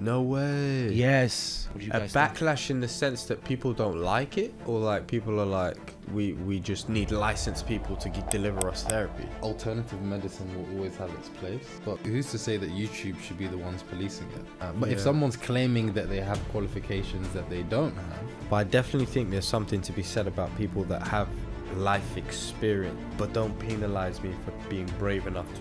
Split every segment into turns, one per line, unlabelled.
No way.
Yes. What do you
A
guys
backlash in the sense that people don't like it, or like people are like, we just need licensed people to deliver us therapy.
Alternative medicine will always have its place, but who's to say that YouTube should be the ones policing it? But if someone's claiming that they have qualifications that they don't have,
But I definitely think there's something to be said about people that have life experience, but don't penalize me for being brave enough to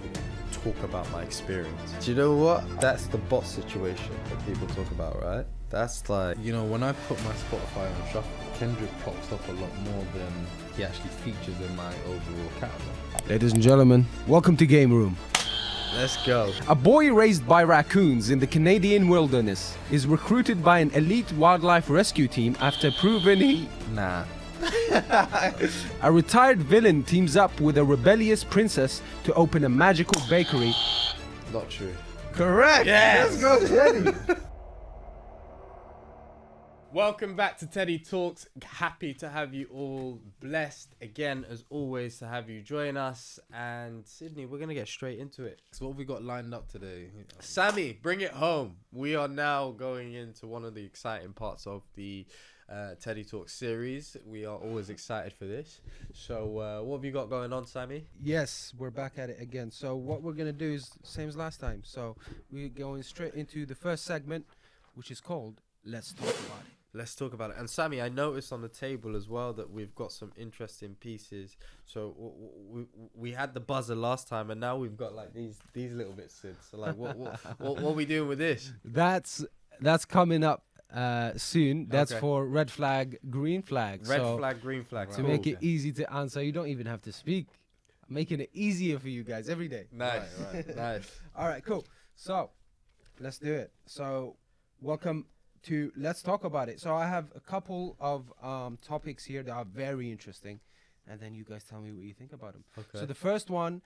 talk about my experience. Do you know what? That's the bot situation that people talk about, right? That's like,
you know, when I put my Spotify on shuffle, Kendrick pops up a lot more than he actually features in my overall catalog.
Ladies and gentlemen, welcome to Game Room.
let's go.
A boy raised by raccoons in the Canadian wilderness is recruited by an elite wildlife rescue team after proving he...
Nah.
A retired villain teams up with a rebellious princess to open a magical bakery.
Not true.
Correct!
Yes!
Let's go, Teddy!
Welcome back to Teddy Talks. Happy to have you all. Blessed again, as always, to have you join us. And Sydney, we're going to get straight into it.
So what have we got lined up today?
Sammy, bring it home. We are now going into one of the exciting parts of the Teddy Talks series. We are always excited for this. So what have you got going on, Sammy?
Yes, we're back at it again. So what we're going to do is same as last time. So we're going straight into the first segment, which is called Let's Talk About It.
Let's talk about it. And Sammy, I noticed on the table as well that we've got some interesting pieces. So we had the buzzer last time, and now we've got like these little bits. Sid. So like, what are we doing with this?
That's coming up soon. That's
Okay.
for red flag, green flag.
Red
So
flag, green flag.
to make it easy to answer, you don't even have to speak. I'm making it easier for you guys every day.
Nice,
Right.
nice.
All right, cool. So let's do it. So welcome to Let's Talk About It. So I have a couple of topics here that are very interesting, and then you guys tell me what you think about them.
Okay.
So the first one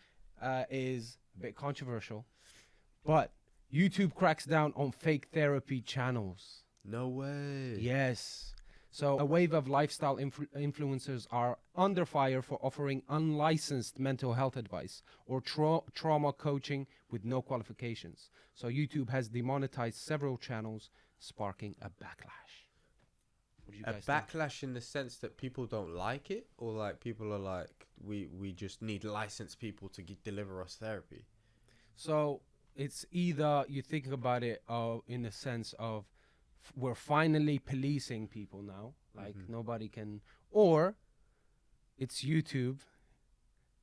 is a bit controversial, but YouTube cracks down on fake therapy channels.
No way.
Yes. So a wave of lifestyle influencers are under fire for offering unlicensed mental health advice or trauma coaching with no qualifications. So YouTube has demonetized several channels, sparking a backlash. What do you
A
guys think?
backlash in the sense that people don't like it, or like people are like, we just need licensed people to deliver us therapy.
So it's either you think about it in the sense of we're finally policing people now, like nobody can, or it's YouTube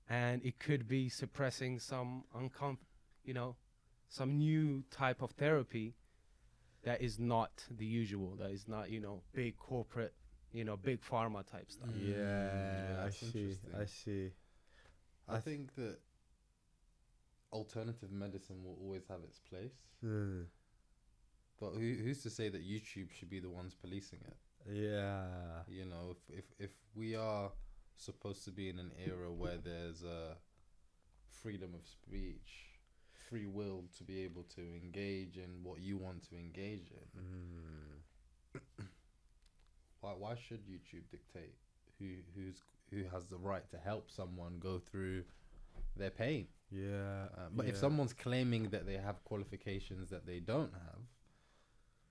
and it could be suppressing some some new type of therapy that is not the usual, that is not, big corporate, big pharma type stuff.
Yeah, I
that's
see.
interesting.
I see.
I think that alternative medicine will always have its place, but who's to say that YouTube should be the ones policing it?
Yeah.
You know, if we are supposed to be in an era where there's freedom of speech, free will to be able to engage in what you want to engage in, why should YouTube dictate who has the right to help someone go through their pain?
Yeah.
But if someone's claiming that they have qualifications that they don't have,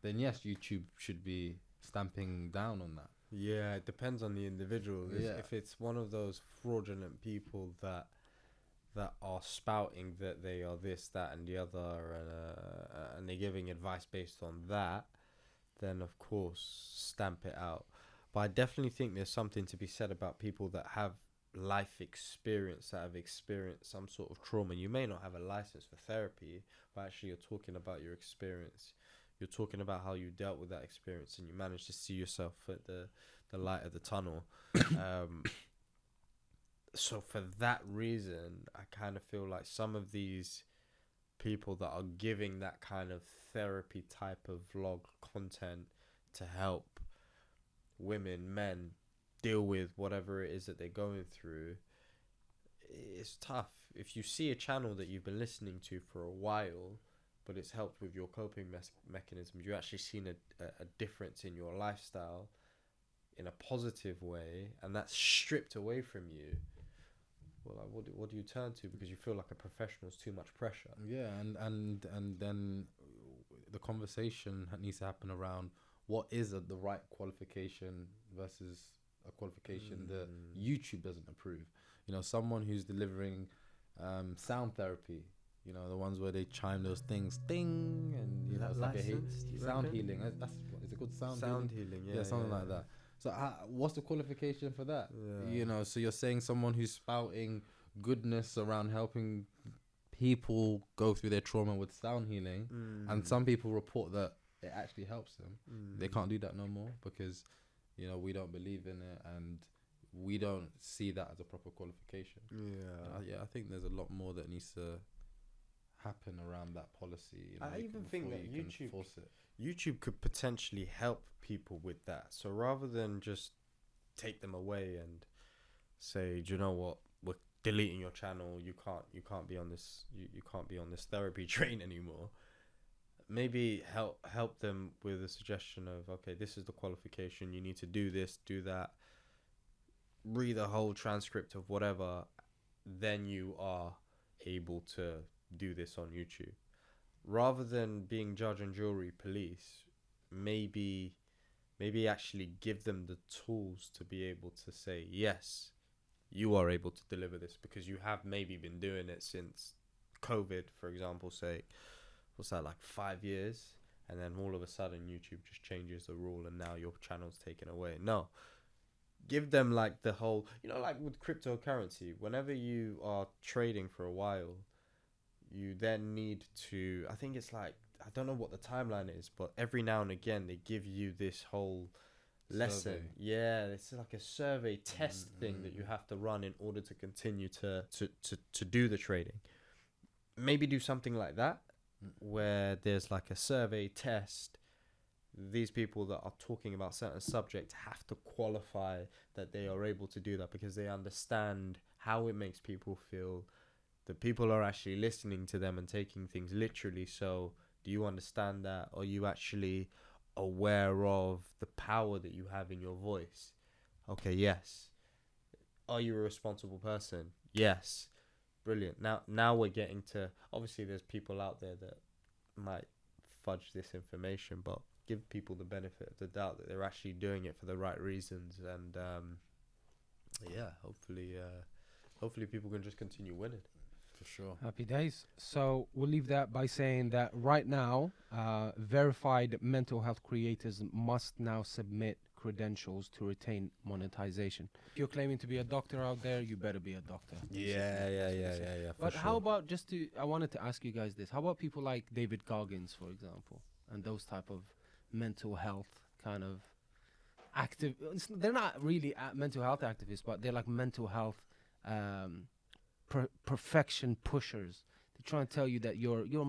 then yes, YouTube should be stamping down on that.
Yeah, it depends on the individual.
Yeah.
If it's one of those fraudulent people that are spouting that they are this, that, and the other, and they're giving advice based on that, then of course stamp it out. But I definitely think there's something to be said about people that have life experience, that have experienced some sort of trauma. You may not have a license for therapy, but actually you're talking about your experience. You're talking about how you dealt with that experience and you managed to see yourself at the light of the tunnel. So for that reason, I kind of feel like some of these people that are giving that kind of therapy type of vlog content to help women, men deal with whatever it is that they're going through, it's tough. If you see a channel that you've been listening to for a while, but it's helped with your coping mechanisms, you're actually seen a difference in your lifestyle in a positive way, and that's stripped away from you, well, like, what do you turn to? Because you feel like a professional is too much pressure.
Yeah, and then the conversation needs to happen around what is the right qualification versus a qualification that YouTube doesn't approve. You know, someone who's delivering sound therapy. You know, the ones where they chime those things, ding, and you know, it's like a sound healing. That's what is it called? Sound
healing.
Yeah, something like that. So, what's the qualification for that?
Yeah.
You know, so you're saying someone who's spouting goodness around helping people go through their trauma with sound healing, and some people report that it actually helps them. They can't do that no more because, you know, we don't believe in it and we don't see that as a proper qualification. I think there's a lot more that needs to happen around that policy. You know,
I even think that YouTube could potentially help people with that. So rather than just take them away and say, do you know what, we're deleting your channel, you can't be on this, you can't be on this therapy train anymore. Maybe help them with a suggestion of, okay, this is the qualification, you need to do this, do that, read the whole transcript of whatever, then you are able to do this on YouTube. Rather than being judge and jury police, maybe actually give them the tools to be able to say, yes, you are able to deliver this because you have maybe been doing it since COVID, for example, say, what's that, like 5 years? And then all of a sudden YouTube just changes the rule and now your channel's taken away. No. Give them like the whole, you know, like with cryptocurrency, whenever you are trading for a while, you then need to, I think it's like, I don't know what the timeline is, but every now and again they give you this whole lesson.
Survey.
Yeah, it's like a survey test thing that you have to run in order to continue to do the trading. Maybe do something like that, where there's like a survey test. These people that are talking about certain subjects have to qualify that they are able to do that because they understand how it makes people feel. The people are actually listening to them and taking things literally. So do you understand that? Are you actually aware of the power that you have in your voice? Okay, yes. Are you a responsible person? Yes. Brilliant. Now we're getting to, obviously there's people out there that might fudge this information, but give people the benefit of the doubt that they're actually doing it for the right reasons. And hopefully people can just continue winning.
For sure.
Happy days. So we'll leave that by saying that right now, verified mental health creators must now submit credentials to retain monetization. If you're claiming to be a doctor out there, you better be a doctor.
Yeah.
But how about I wanted to ask you guys this. How about people like David Goggins, for example, and those type of mental health kind of active, they're not really mental health activists, but they're like mental health perfection pushers. They try and tell you that your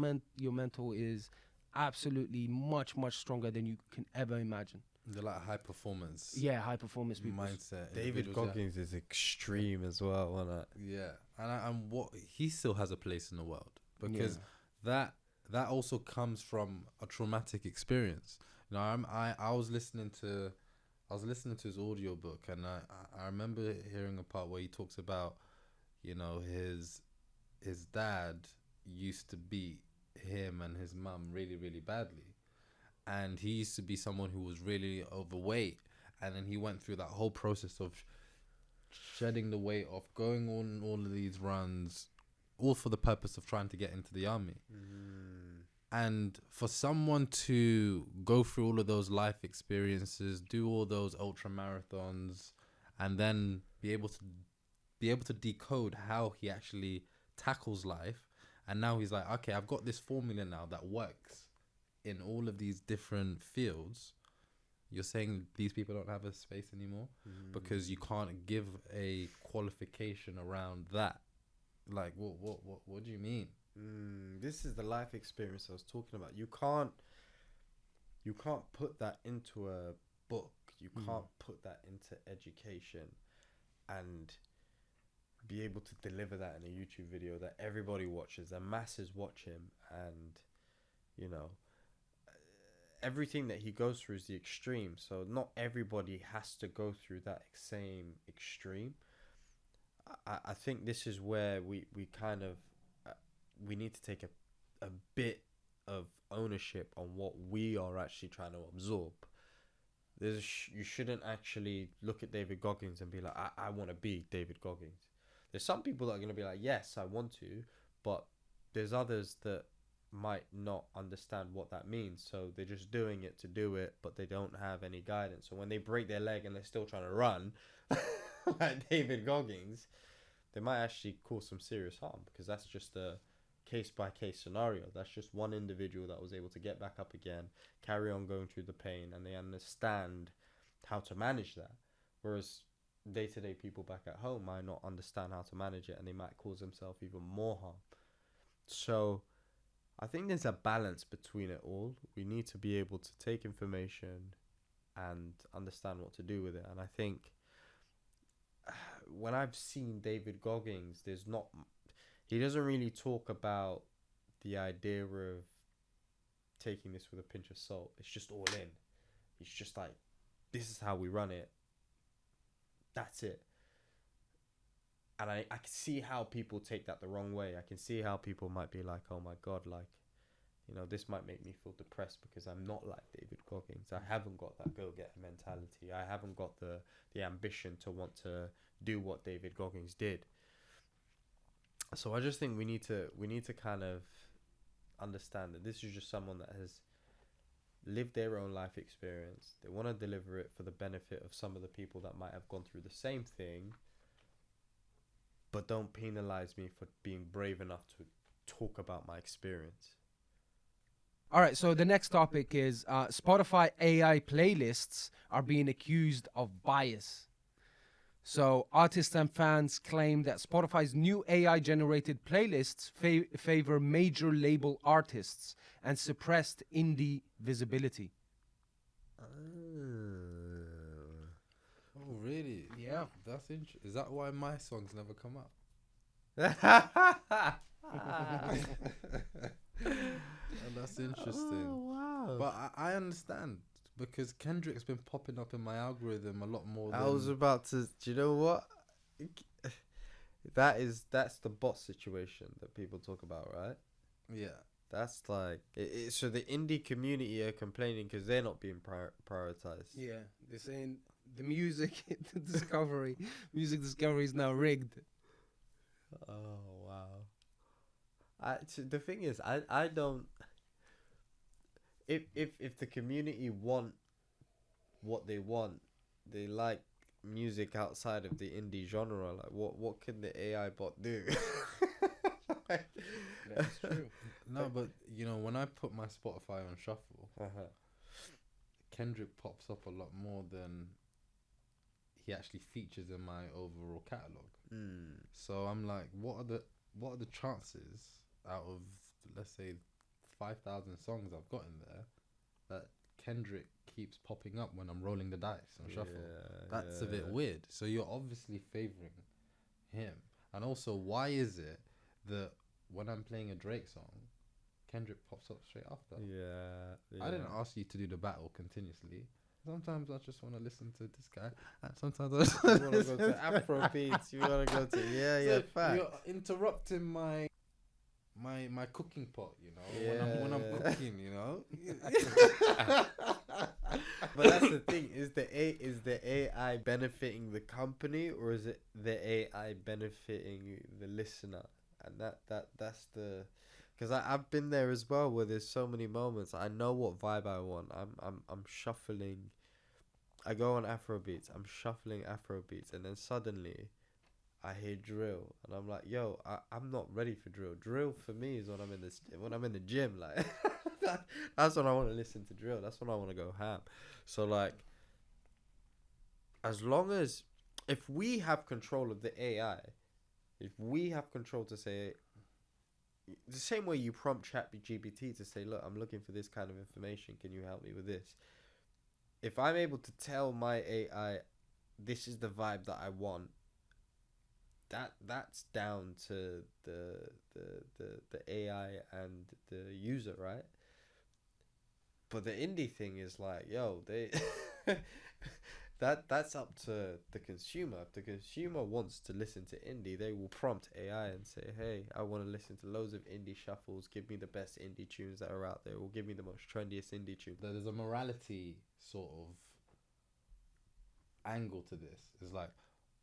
mental is absolutely much stronger than you can ever imagine.
They're like high performance.
Yeah, high performance people.
Mindset.
David Goggins is extreme as well, isn't it?
Yeah, and what he still has a place in the world because that also comes from a traumatic experience. You know, I was listening to his audio book, and I remember hearing a part where he talks about, you know, his dad used to beat him and his mum really, really badly. And he used to be someone who was really overweight. And then he went through that whole process of shedding the weight off, going on all of these runs, all for the purpose of trying to get into the army. And for someone to go through all of those life experiences, do all those ultra marathons, and then be able to decode how he actually tackles life. And now he's like, okay, I've got this formula now that works in all of these different fields. You're saying these people don't have a space anymore because you can't give a qualification around that. Like, what do you mean?
This is the life experience I was talking about. You can't put that into a book. You can't put that into education and be able to deliver that in a YouTube video that everybody watches, the masses watch him, and you know, everything that he goes through is the extreme. So not everybody has to go through that same extreme. I think this is where we kind of we need to take a bit of ownership on what we are actually trying to absorb. You shouldn't actually look at David Goggins and be like, I want to be David Goggins. There's some people that are going to be like, yes, I want to, but there's others that might not understand what that means, so they're just doing it to do it, but they don't have any guidance. So when they break their leg and they're still trying to run like David Goggins, they might actually cause some serious harm, because that's just a case by case scenario. That's just one individual that was able to get back up again, carry on going through the pain, and they understand how to manage that. Whereas day-to-day people back at home might not understand how to manage it, and they might cause themselves even more harm. So I think there's a balance between it all. We need to be able to take information and understand what to do with it. And I think when I've seen David Goggins, he doesn't really talk about the idea of taking this with a pinch of salt. It's just all in. He's just like, this is how we run it. That's it. And I can see how people take that the wrong way. I can see how people might be like, oh my God, like, you know, this might make me feel depressed because I'm not like David Goggins. I haven't got that go-getter mentality. I haven't got the ambition to want to do what David Goggins did. So I just think we need to kind of understand that this is just someone that has lived their own life experience. They want to deliver it for the benefit of some of the people that might have gone through the same thing, but don't penalize me for being brave enough to talk about my experience.
All right, so the next topic is Spotify AI playlists are being accused of bias. So artists and fans claim that Spotify's new AI-generated playlists favor major label artists and suppressed indie visibility.
Oh, really?
Yeah.
That's interesting. Is that why my songs never come up? And that's interesting.
Oh, wow.
But I understand, because Kendrick's been popping up in my algorithm a lot more than...
I was about to... Do you know what? That's the bot situation that people talk about, right?
Yeah.
That's like... so the indie community are complaining because they're not being prioritized.
Yeah, they're saying the music discovery is now rigged.
Oh, wow. The thing is, I don't... If the community want what they want, they like music outside of the indie genre, like what can the AI bot do?
That's true.
No, but, you know, when I put my Spotify on shuffle, Kendrick pops up a lot more than he actually features in my overall catalogue. So I'm like, what are the chances out of, let's say, 5,000 songs I've got in there that Kendrick keeps popping up when I'm rolling the dice on shuffle? That's a bit weird. So you're obviously favoring him. And also, why is it that when I'm playing a Drake song, Kendrick pops up straight after?
Yeah.
I didn't ask you to do the battle continuously. Sometimes I just want to listen to this guy, and sometimes I just want to
go to Afro beats. You want to go to
so
fact.
you're interrupting my cooking pot, you know, when I'm cooking, you know.
But that's the thing: is the AI benefiting the company, or is it the AI benefiting the listener? And that's the... Because I've been there as well, where there's so many moments. I know what vibe I want. I'm shuffling. I go on Afrobeats. I'm shuffling Afrobeats, and then suddenly, I hear drill, and I'm like, yo, I'm not ready for drill. Drill for me is when I'm in the gym. Like, that's when I want to listen to drill. That's when I want to go ham. So like, as long as if we have control of the AI, if we have control to say, the same way you prompt ChatGPT to say, look, I'm looking for this kind of information, can you help me with this? If I'm able to tell my AI, this is the vibe that I want, that's down to the AI and the user, right? But the indie thing is like, yo, that's up to the consumer. If the consumer wants to listen to indie, they will prompt AI and say, "Hey, I want to listen to loads of indie shuffles. Give me the best indie tunes that are out there, or give me the most trendiest indie tunes."
There's a morality sort of angle to this. It's like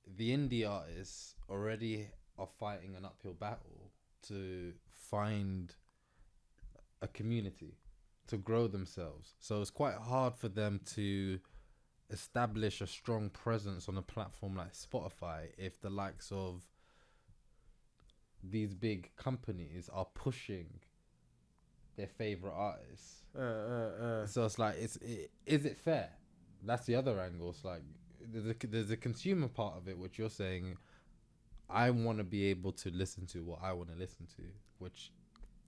the indie artists already are fighting an uphill battle to find a community, to grow themselves. So it's quite hard for them to establish a strong presence on a platform like Spotify if the likes of these big companies are pushing their favorite artists. So it's like, is it fair? That's the other angle. It's like there's a consumer part of it, which you're saying, I want to be able to listen to what I want to listen to, which,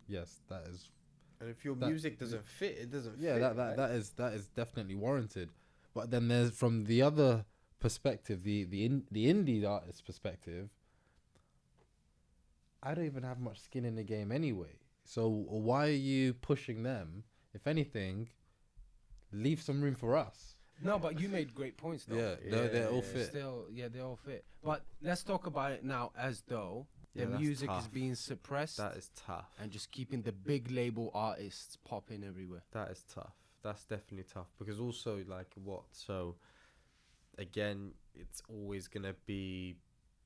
yes, that is.
And if your
that-
music doesn't fit, it doesn't
Yeah,
fit.
that is definitely warranted. But then there's, from the other perspective, the indie artist perspective, I don't even have much skin in the game anyway. So why are you pushing them? If anything, leave some room for us.
No, but you made great points though.
They're all fit.
Still, yeah, they all fit. But let's talk about it now as though
Yeah,
the
that's
music is
tough.
being suppressed
That is tough.
and just keeping the big label artists popping everywhere.
That is tough. That's definitely tough, because also, like, what? So again, it's always gonna be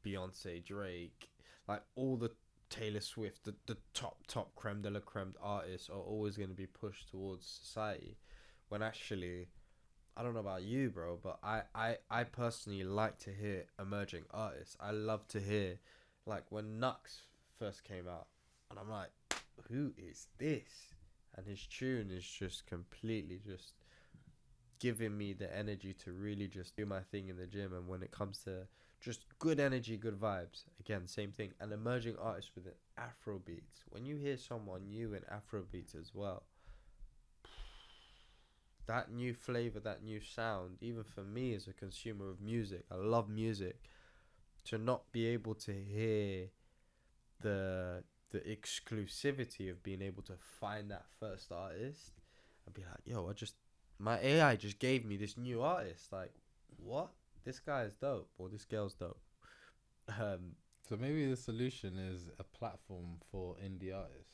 Beyonce, Drake, like all the Taylor Swift, the top creme de la creme artists are always gonna be pushed towards society, when actually, I don't know about you, bro, but I personally like to hear emerging artists. I love to hear, like, when Nux first came out, and I'm like, who is this? And his tune is just completely just giving me the energy to really just do my thing in the gym. And when it comes to just good energy, good vibes, again, same thing. And emerging artists with an Afro beats. When you hear someone new in Afro beats as well, that new flavor, that new sound, even for me as a consumer of music, I love music, to not be able to hear the exclusivity of being able to find that first artist and be like, yo, my AI just gave me this new artist. Like, what? This guy is dope, or this girl's dope.
So maybe the solution is a platform for indie artists.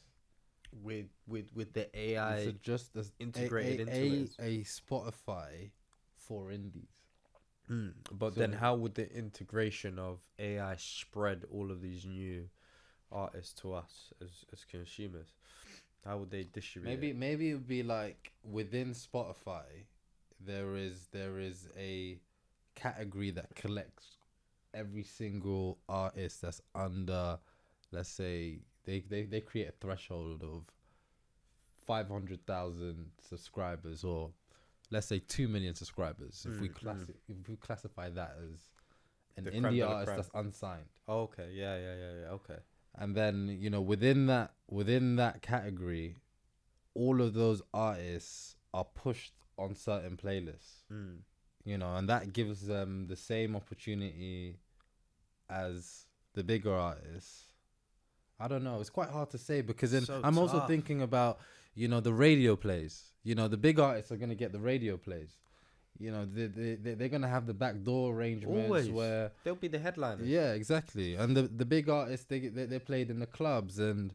With the AI
So just as
integrated into it.
a Spotify for indies.
But
So-
then how would the integration of AI spread all of these new artists to us as consumers? How would they distribute it?
Maybe it would be like within Spotify, there is a category that collects every single artist that's under, let's say they create a threshold of 500,000 subscribers, or let's say 2 million subscribers. If we classify that as an
The creme
indie
de la
artist
creme.
that's unsigned.
Oh, okay, yeah, okay.
And then, within that category, all of those artists are pushed on certain playlists. And that gives them the same opportunity as the bigger artists. I don't know. It's quite hard to say, because then
So
I'm also
tough.
thinking about, the radio plays. The big artists are going to get the radio plays. They're going to have the backdoor arrangements
Always.
where...
They'll be the headliners.
Yeah, exactly. And the big artists, they played in the clubs, and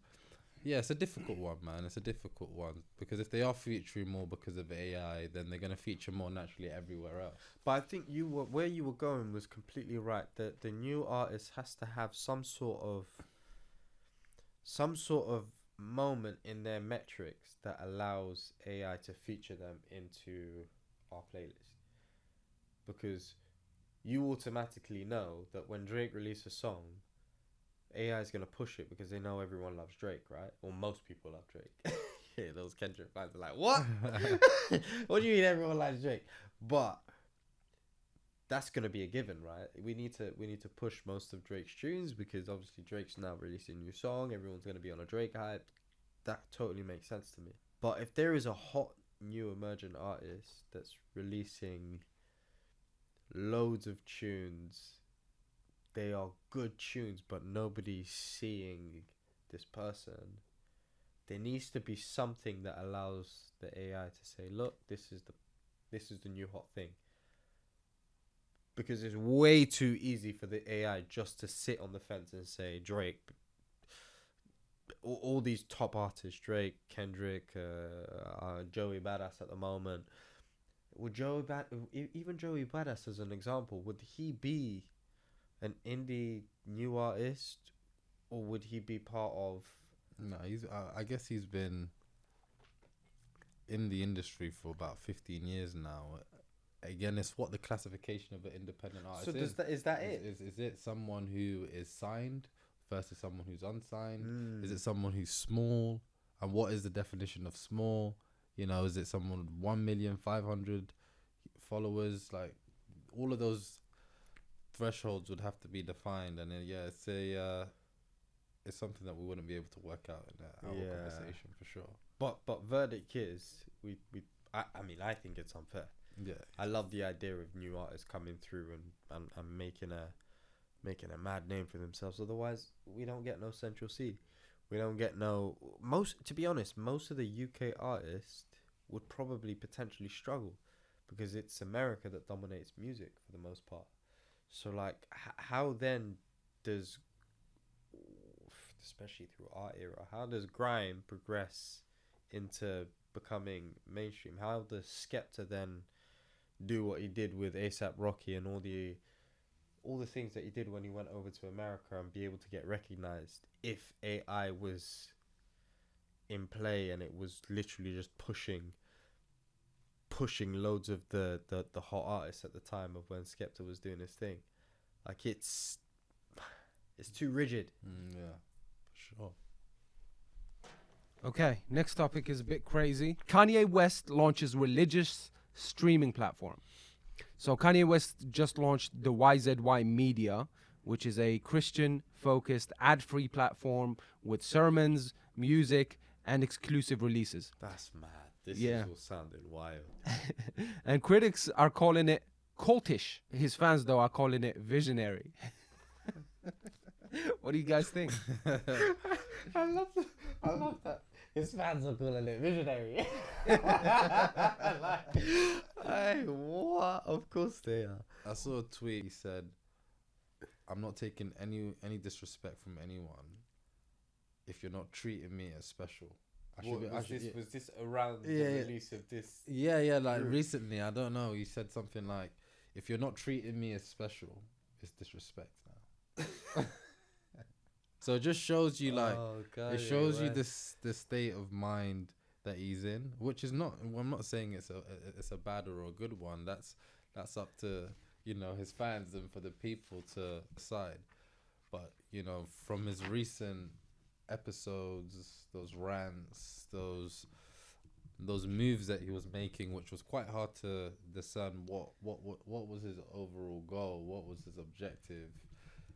yeah, it's a difficult one, man. It's a difficult one, because if they are featuring more because of AI, then they're gonna feature more naturally everywhere else.
But I think where you were going was completely right. That the new artist has to have some sort of moment in their metrics that allows AI to feature them into our playlist, because you automatically know that when Drake releases a song, AI is going to push it because they know everyone loves Drake, right? Or most people love Drake. Yeah, those Kendrick fans are like, what? What do you mean everyone likes Drake? But that's going to be a given, right? We need to push most of Drake's tunes, because obviously Drake's now releasing a new song. Everyone's going to be on a Drake hype. That totally makes sense to me. But if there is a hot new emergent artist that's releasing loads of tunes, they are good tunes, but nobody's seeing this person, there needs to be something that allows the AI to say, look, this is the new hot thing. because it's way too easy for the AI just to sit on the fence and say Drake, all these top artists, Drake, Kendrick, Joey Badass at the moment. Would even Joey Badass as an example, would he be an indie new artist, or would he be part of?
No, he's. I guess he's been in the industry for about 15 years now. Again, it's what the classification of an independent artist
So
is.
is that it?
Is it someone who is signed versus someone who's unsigned? Is it someone who's small? And what is the definition of small? You know, is it someone with 1,500,000 followers? Like, all of those thresholds would have to be defined. And then, yeah, it's something that we wouldn't be able to work out in our conversation for sure.
But verdict is I mean, I think it's unfair.
Yeah,
I love the idea of new artists coming through and making a mad name for themselves. Otherwise, we don't get no Central C. We don't get no to be honest, most of the UK artists would probably potentially struggle because it's America that dominates music for the most part. So like, how then does, especially through our era, how does grime progress into becoming mainstream? How does Skepta then do what he did with ASAP Rocky and all the things that he did when he went over to America and be able to get recognized if AI was in play and it was literally just pushing loads of the hot artists at the time of when Skepta was doing his thing? Like, it's too rigid.
Yeah, for sure.
Okay, next topic is a bit crazy. Kanye West launches religious streaming platform. So Kanye West just launched the YZY Media, which is a Christian-focused ad-free platform with sermons, music, and exclusive releases.
That's mad. This
Yeah.
is all sounding wild.
And critics are calling it cultish. His fans, though, are calling it visionary. What do you guys think?
I love that. His fans are calling it visionary. Hey, what? Of course they are.
I saw a tweet. He said, "I'm not taking any disrespect from anyone if you're not treating me as special."
Was this around the release of this?
Yeah, like
group?
recently, I don't know. He said something like, "If you're not treating me as special, it's disrespect now." So it just shows you, like, it shows you this state of mind that he's in, which is not. I'm not saying it's a bad or a good one. That's up to, you know, his fans and for the people to decide. But, you know, from his recent episodes, those rants, those moves that he was making, which was quite hard to discern what was his overall goal, what was his objective,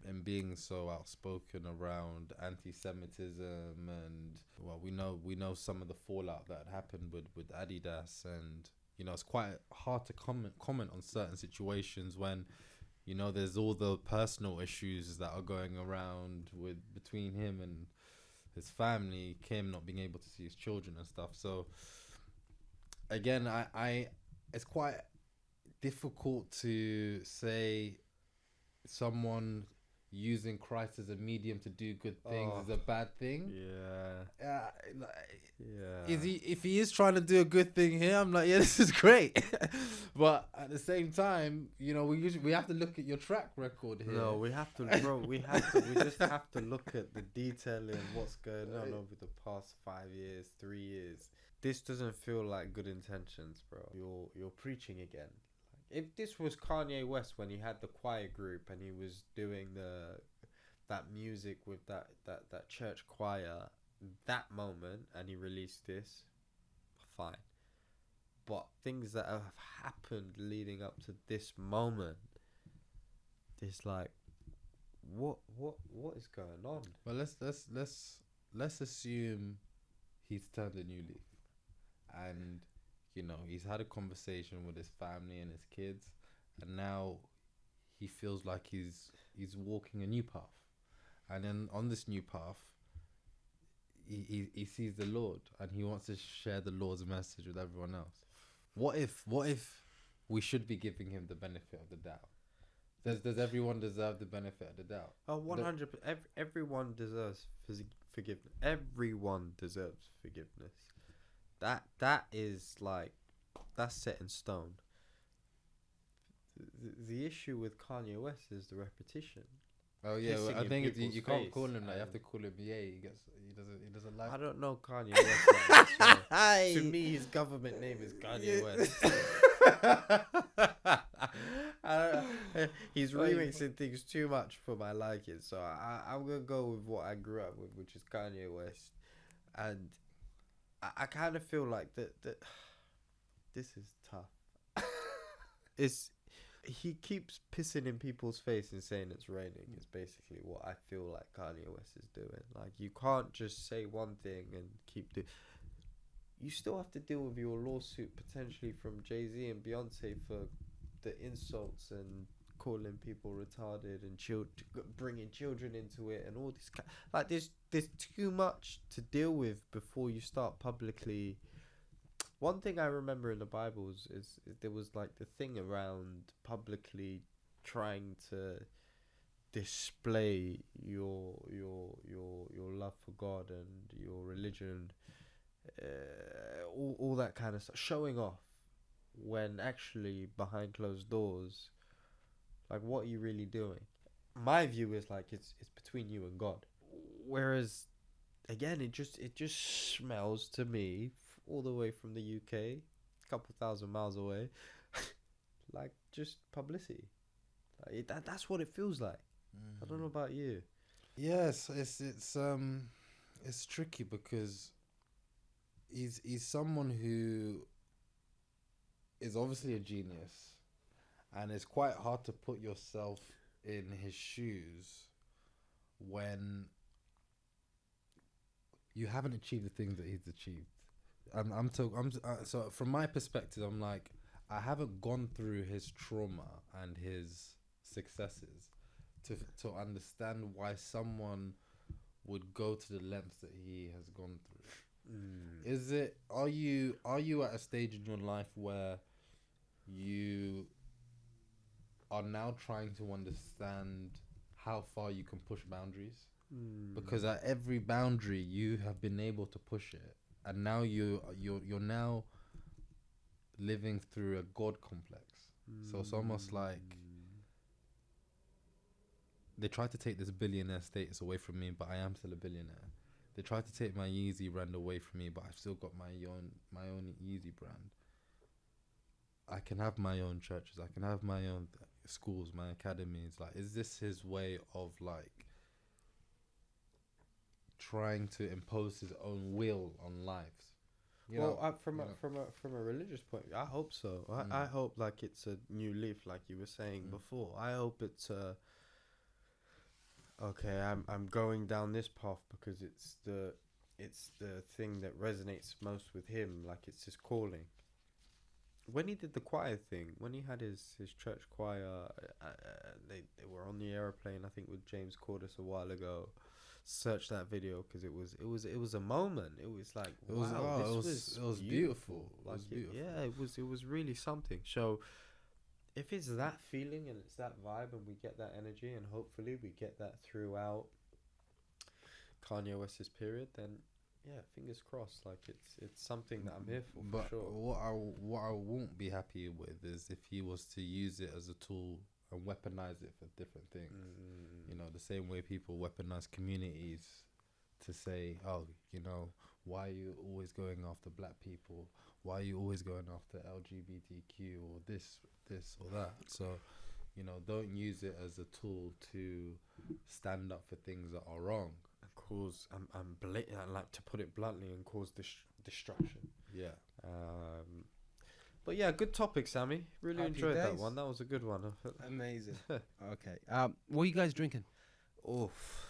and being so outspoken around anti-Semitism. And well, we know some of the fallout that happened with Adidas, and you know, it's quite hard to comment on certain situations when, you know, there's all the personal issues that are going around between him and his family, Kim not being able to see his children and stuff. So again, I it's quite difficult to say someone using Christ as a medium to do good things is a bad thing.
Yeah.
If he is trying to do a good thing here, I'm like, yeah, this is great. But at the same time, you know, we have to look at your track record here.
No, we have to, bro. We just have to look at the detailing of what's going on over the past 5 years, 3 years. This doesn't feel like good intentions, bro. You're preaching again. If this was Kanye West when he had the choir group and he was doing that music with that church choir, that moment, and he released this, fine. But things that have happened leading up to this moment, it's like, what is going on?
Well, let's assume he's turned a new leaf, and you know, he's had a conversation with his family and his kids, and now he feels like he's walking a new path. And then on this new path, he sees the Lord, and he wants to share the Lord's message with everyone else. What if we should be giving him the benefit of the doubt? Does everyone deserve the benefit of the doubt?
Oh, 100. Everyone deserves forgiveness. Everyone deserves forgiveness. That is like, that's set in stone. The issue with Kanye West is the repetition.
Oh yeah, well,
Pissing
I
in
think you
people's
can't
face
call him that. You have
and-
to call him he doesn't like.
I don't know Kanye West. Like that, so to me, his government name is Kanye West. He's remixing things too much for my liking, so I'm gonna go with what I grew up with, which is Kanye West, and I kind of feel like that this is tough. It's he keeps pissing in people's face and saying it's raining. Is basically what I feel like Kanye West is doing. Like, you can't just say one thing and keep doing. You still have to deal with your lawsuit potentially from Jay-Z and Beyonce for the insults and calling people retarded and bringing children into it and all this. Like, there's too much to deal with before you start publicly. One thing I remember in the Bible is there was like the thing around publicly trying to display your love for God and your religion, all that kind of stuff, showing off, when actually behind closed doors, like, what are you really doing? My view is like it's between you and God. Whereas, again, it just smells to me, all the way from the UK, a couple thousand miles away, like just publicity. Like, that's what it feels like. I don't know about you.
Yes, it's tricky because he's someone who is obviously a genius, and it's quite hard to put yourself in his shoes when you haven't achieved the things that he's achieved. So from my perspective, I'm like, I haven't gone through his trauma and his successes to understand why someone would go to the lengths that he has gone through. Are you at a stage in your life where you are now trying to understand how far you can push boundaries? Because at every boundary you have been able to push it, and now you're now living through a God complex. So it's almost like they tried to take this billionaire status away from me, but I am still a billionaire. They tried to take my Yeezy brand away from me, but I've still got my own Yeezy brand. I can have my own churches. I can have my own schools, my academies. Like, is this his way of like trying to impose his own will on lives?
From a religious point, I hope so. I hope like it's a new leaf, like you were saying before. I hope it's okay. I'm going down this path because it's the thing that resonates most with him. Like, it's his calling. When he did the choir thing, when he had his church choir, they were on the airplane, I think, with James Cordis a while ago. Search that video because it was a moment. It was like,
It was beautiful.
Like, it was really something. So if it's that feeling and it's that vibe and we get that energy, and hopefully we get that throughout Kanye West's period, then yeah, fingers crossed. Like, it's something that I'm here for sure.
What I won't be happy with is if he was to use it as a tool and weaponize it for different things. You know, the same way people weaponize communities to say, oh, you know, why are you always going after black people? Why are you always going after LGBTQ or this or that? So, you know, don't use it as a tool to stand up for things that are wrong.
And cause, I like to put it bluntly, and cause destruction.
Yeah.
But yeah, good topic, Sammy. Really
Happy
enjoyed that
days.
one. That was a good one.
Amazing. Okay. What are you guys drinking?
Oof.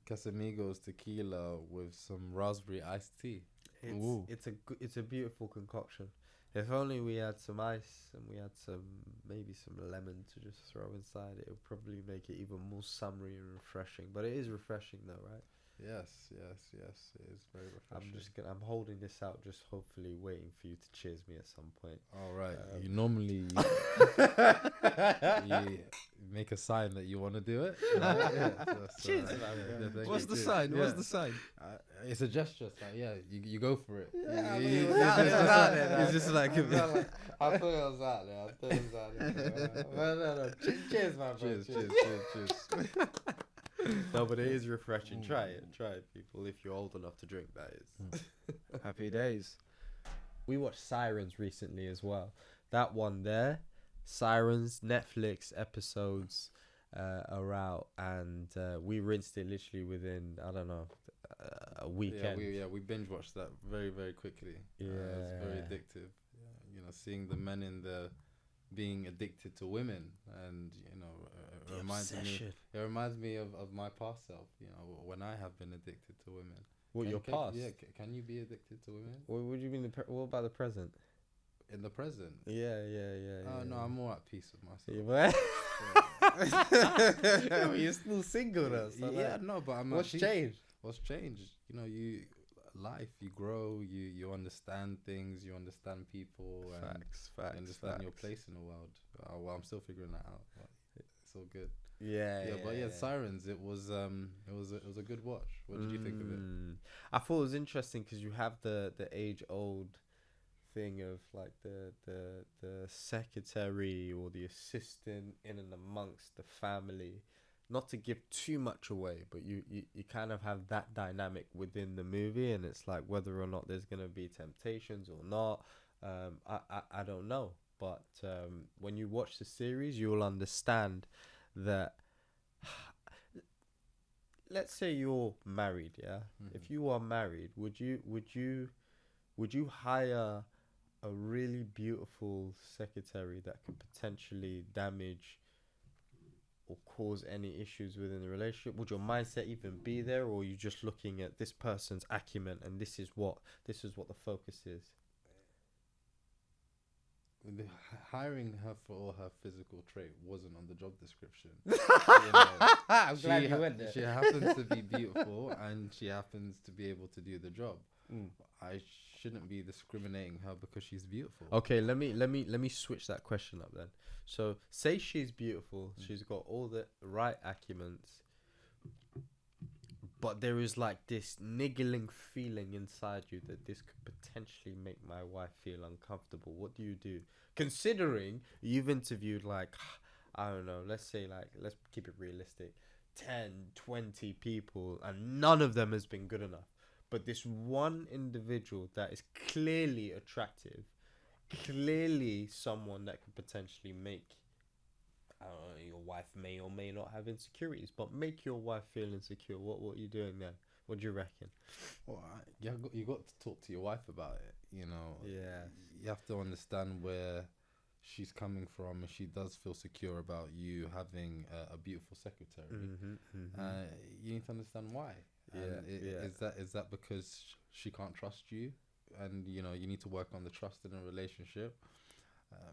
Casamigos tequila with some raspberry iced tea.
It's a beautiful concoction. If only we had some ice and we had maybe some lemon to just throw inside, it would probably make it even more summery and refreshing. But it is refreshing though, right?
Yes, it is very refreshing.
I'm holding this out, just hopefully waiting for you to cheers me at some point.
All right. You normally you make a sign that you want to do it.
Cheers, man.
Thank
What's
you.
the sign?
Yeah.
What's the sign?
It's a gesture. It's like, yeah, you go for it.
Yeah, I
You-
mean,
you-
it was out
it's
there,
just
out
like-
there,
it's just like
I thought it was out there. No. Cheers, man.
cheers.
No, but it is refreshing. Try it, people. If you're old enough to drink, that is.
Happy days.
We watched Sirens recently as well. That one there, Sirens, Netflix episodes are out, and we rinsed it literally within, I don't know, a weekend.
We binge watched that very, very quickly. It was very addictive. You know, seeing the men in the being addicted to women, and you know, it reminds me of my past self. You know, when I have been addicted to women.
Your past?
Yeah, can you be addicted to women?
What do you mean? What about the present?
In the present?
Yeah.
Oh no, I'm more at peace with myself.
Yeah, you're still single though. So
No, but I'm.
What's changed?
What's changed? You know, you grow, you understand things, you understand people, and you understand your place in the world. Well, I'm still figuring that out, but it's all good.
Yeah.
Sirens. It was a good watch. What did you think of it?
I thought it was interesting because you have the age old thing of like the secretary or the assistant in and amongst the family. Not to give too much away, but you kind of have that dynamic within the movie, and it's like whether or not there's gonna be temptations or not. I don't know, but when you watch the series, you will understand that. Let's say you're married, yeah.
Mhm.
If you are married, would you hire a really beautiful secretary that could potentially damage or cause any issues within the relationship? Would your mindset even be there, or are you just looking at this person's acumen and this is what the focus is?
Hiring her for all her physical trait wasn't on the job description.
I'm glad you went there.
She happens to be beautiful and she happens to be able to do the job. I shouldn't be discriminating her because she's beautiful.
Okay, let me switch that question up then. So say she's beautiful, she's got all the right acumens, but there is like this niggling feeling inside you that this could potentially make my wife feel uncomfortable. What do you do? Considering you've interviewed like, I don't know, let's keep it realistic, 10, 20 people, and none of them has been good enough. But this one individual that is clearly attractive, clearly someone that could potentially make, I don't know, your wife may or may not have insecurities, but make your wife feel insecure. What are you doing then? What do you reckon?
Well, you got to talk to your wife about it. You know,
Yeah.
You have to understand where she's coming from, and she does feel secure about you having a beautiful secretary. You need to understand why. Is that because she can't trust you, and you know you need to work on the trust in a relationship.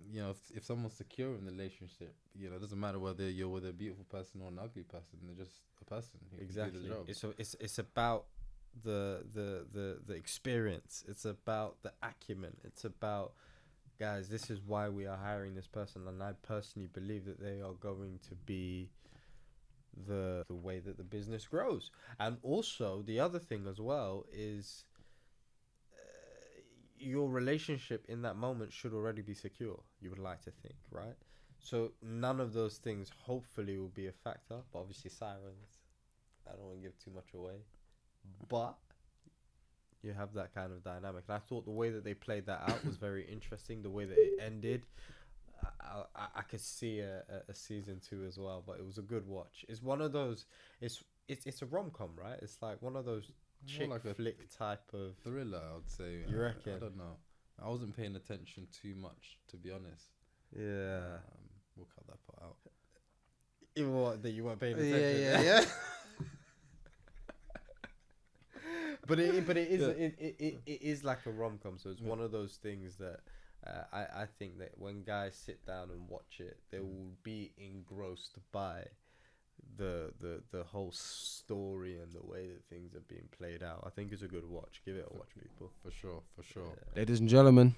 You know, if someone's secure in the relationship, you know, it doesn't matter whether you're with a beautiful person or an ugly person. They're just a person who can do the job.
It's about the experience. It's about the acumen. It's about, guys, this is why we are hiring this person, and I personally believe that they are going to be the way that the business grows. And also the other thing as well is your relationship in that moment should already be secure, you would like to think, right? So none of those things hopefully will be a factor, but obviously Sirens, I don't want to give too much away, but you have that kind of dynamic, and I thought the way that they played that out was very interesting. The way that it ended, I could see a season 2 as well, but it was a good watch. It's one of those, it's a rom-com, right? It's like one of those chick
like a
flick type of
thriller, I would say.
You reckon?
I don't know. I wasn't paying attention too much, to be honest.
Yeah.
We'll cut that part out.
Even what that you weren't paying attention.
Yeah.
But it is like a rom-com, so it's one of those things that I think that when guys sit down and watch it, they will be engrossed by the whole story and the way that things are being played out. I think it's a good watch. Give it a watch, people.
For sure.
Yeah.
Ladies and gentlemen,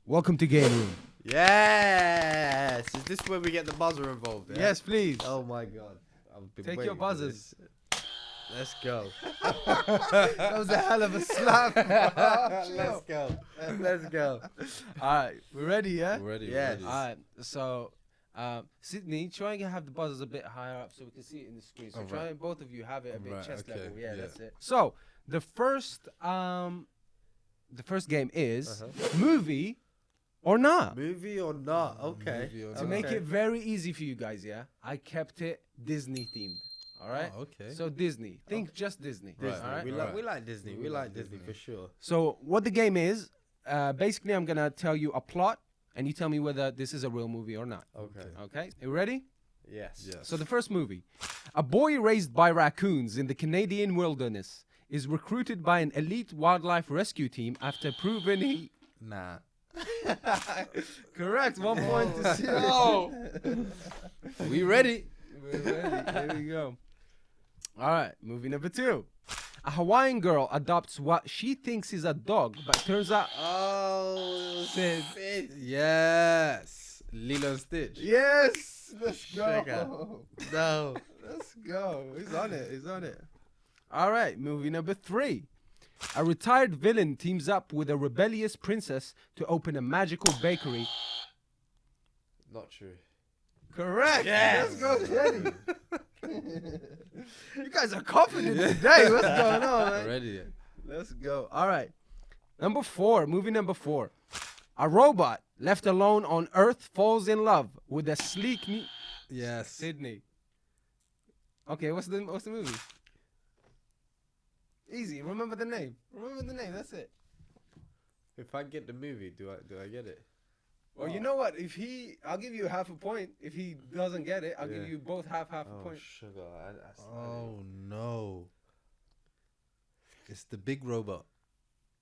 Welcome to Game Room.
Yes. Is this where we get the buzzer involved? Yeah?
Yes, please.
Oh my god. I've been
Take
waiting
your
for
buzzers.
this. Let's go.
That was a hell of a slap.
Let's go. Let's go.
All right, we're ready, yeah?
We're ready.
Yes.
We're
All
ready.
right, so Sydney, try and have the buzzers a bit higher up so we can see it in the screen. So
All
try
right.
and both of you have it a bit
Right,
chest
okay,
level. Yeah,
yeah.
that's it. So the first game is movie or not.
Movie or not? Okay.
Movie or
To
not.
make it very easy for you guys, yeah, I kept it Disney themed. All right.
Oh, okay.
So Disney, think just Disney.
Right,
Disney.
All right.
We
Alright.
like Disney. We like Disney for sure.
So what the game is, basically, I'm gonna tell you a plot, and you tell me whether this is a real movie or not.
Okay.
Okay. You ready?
Yes.
Yes.
So the first movie, a boy raised by raccoons in the Canadian wilderness is recruited by an elite wildlife rescue team after proving he.
Nah.
Correct. 1 point to zero.
Oh. We ready?
We're ready. Here we go. All right, movie number 2. A Hawaiian girl adopts what she thinks is a dog, but turns out.
Oh,
Sid.
Yes. Lilo and Stitch.
Yes! Let's
Sugar.
go.
no.
Let's go. He's on it. He's on it. All right, movie number 3. A retired villain teams up with a rebellious princess to open a magical bakery.
Not true.
Correct.
Yes.
Let's go, Teddy. You guys are confident today. What's going on, man?
Ready?
Let's go. All right. Movie number 4. A robot left alone on Earth falls in love with a sleek
Yes.
Sydney. Okay, what's the movie? Easy. Remember the name. That's it.
If I get the movie, do I get it?
Well, you know what? I'll give you half a point. If he doesn't get it, I'll give
Yeah.
you both half a
Oh,
point.
sugar.
Oh no. It's the big robot.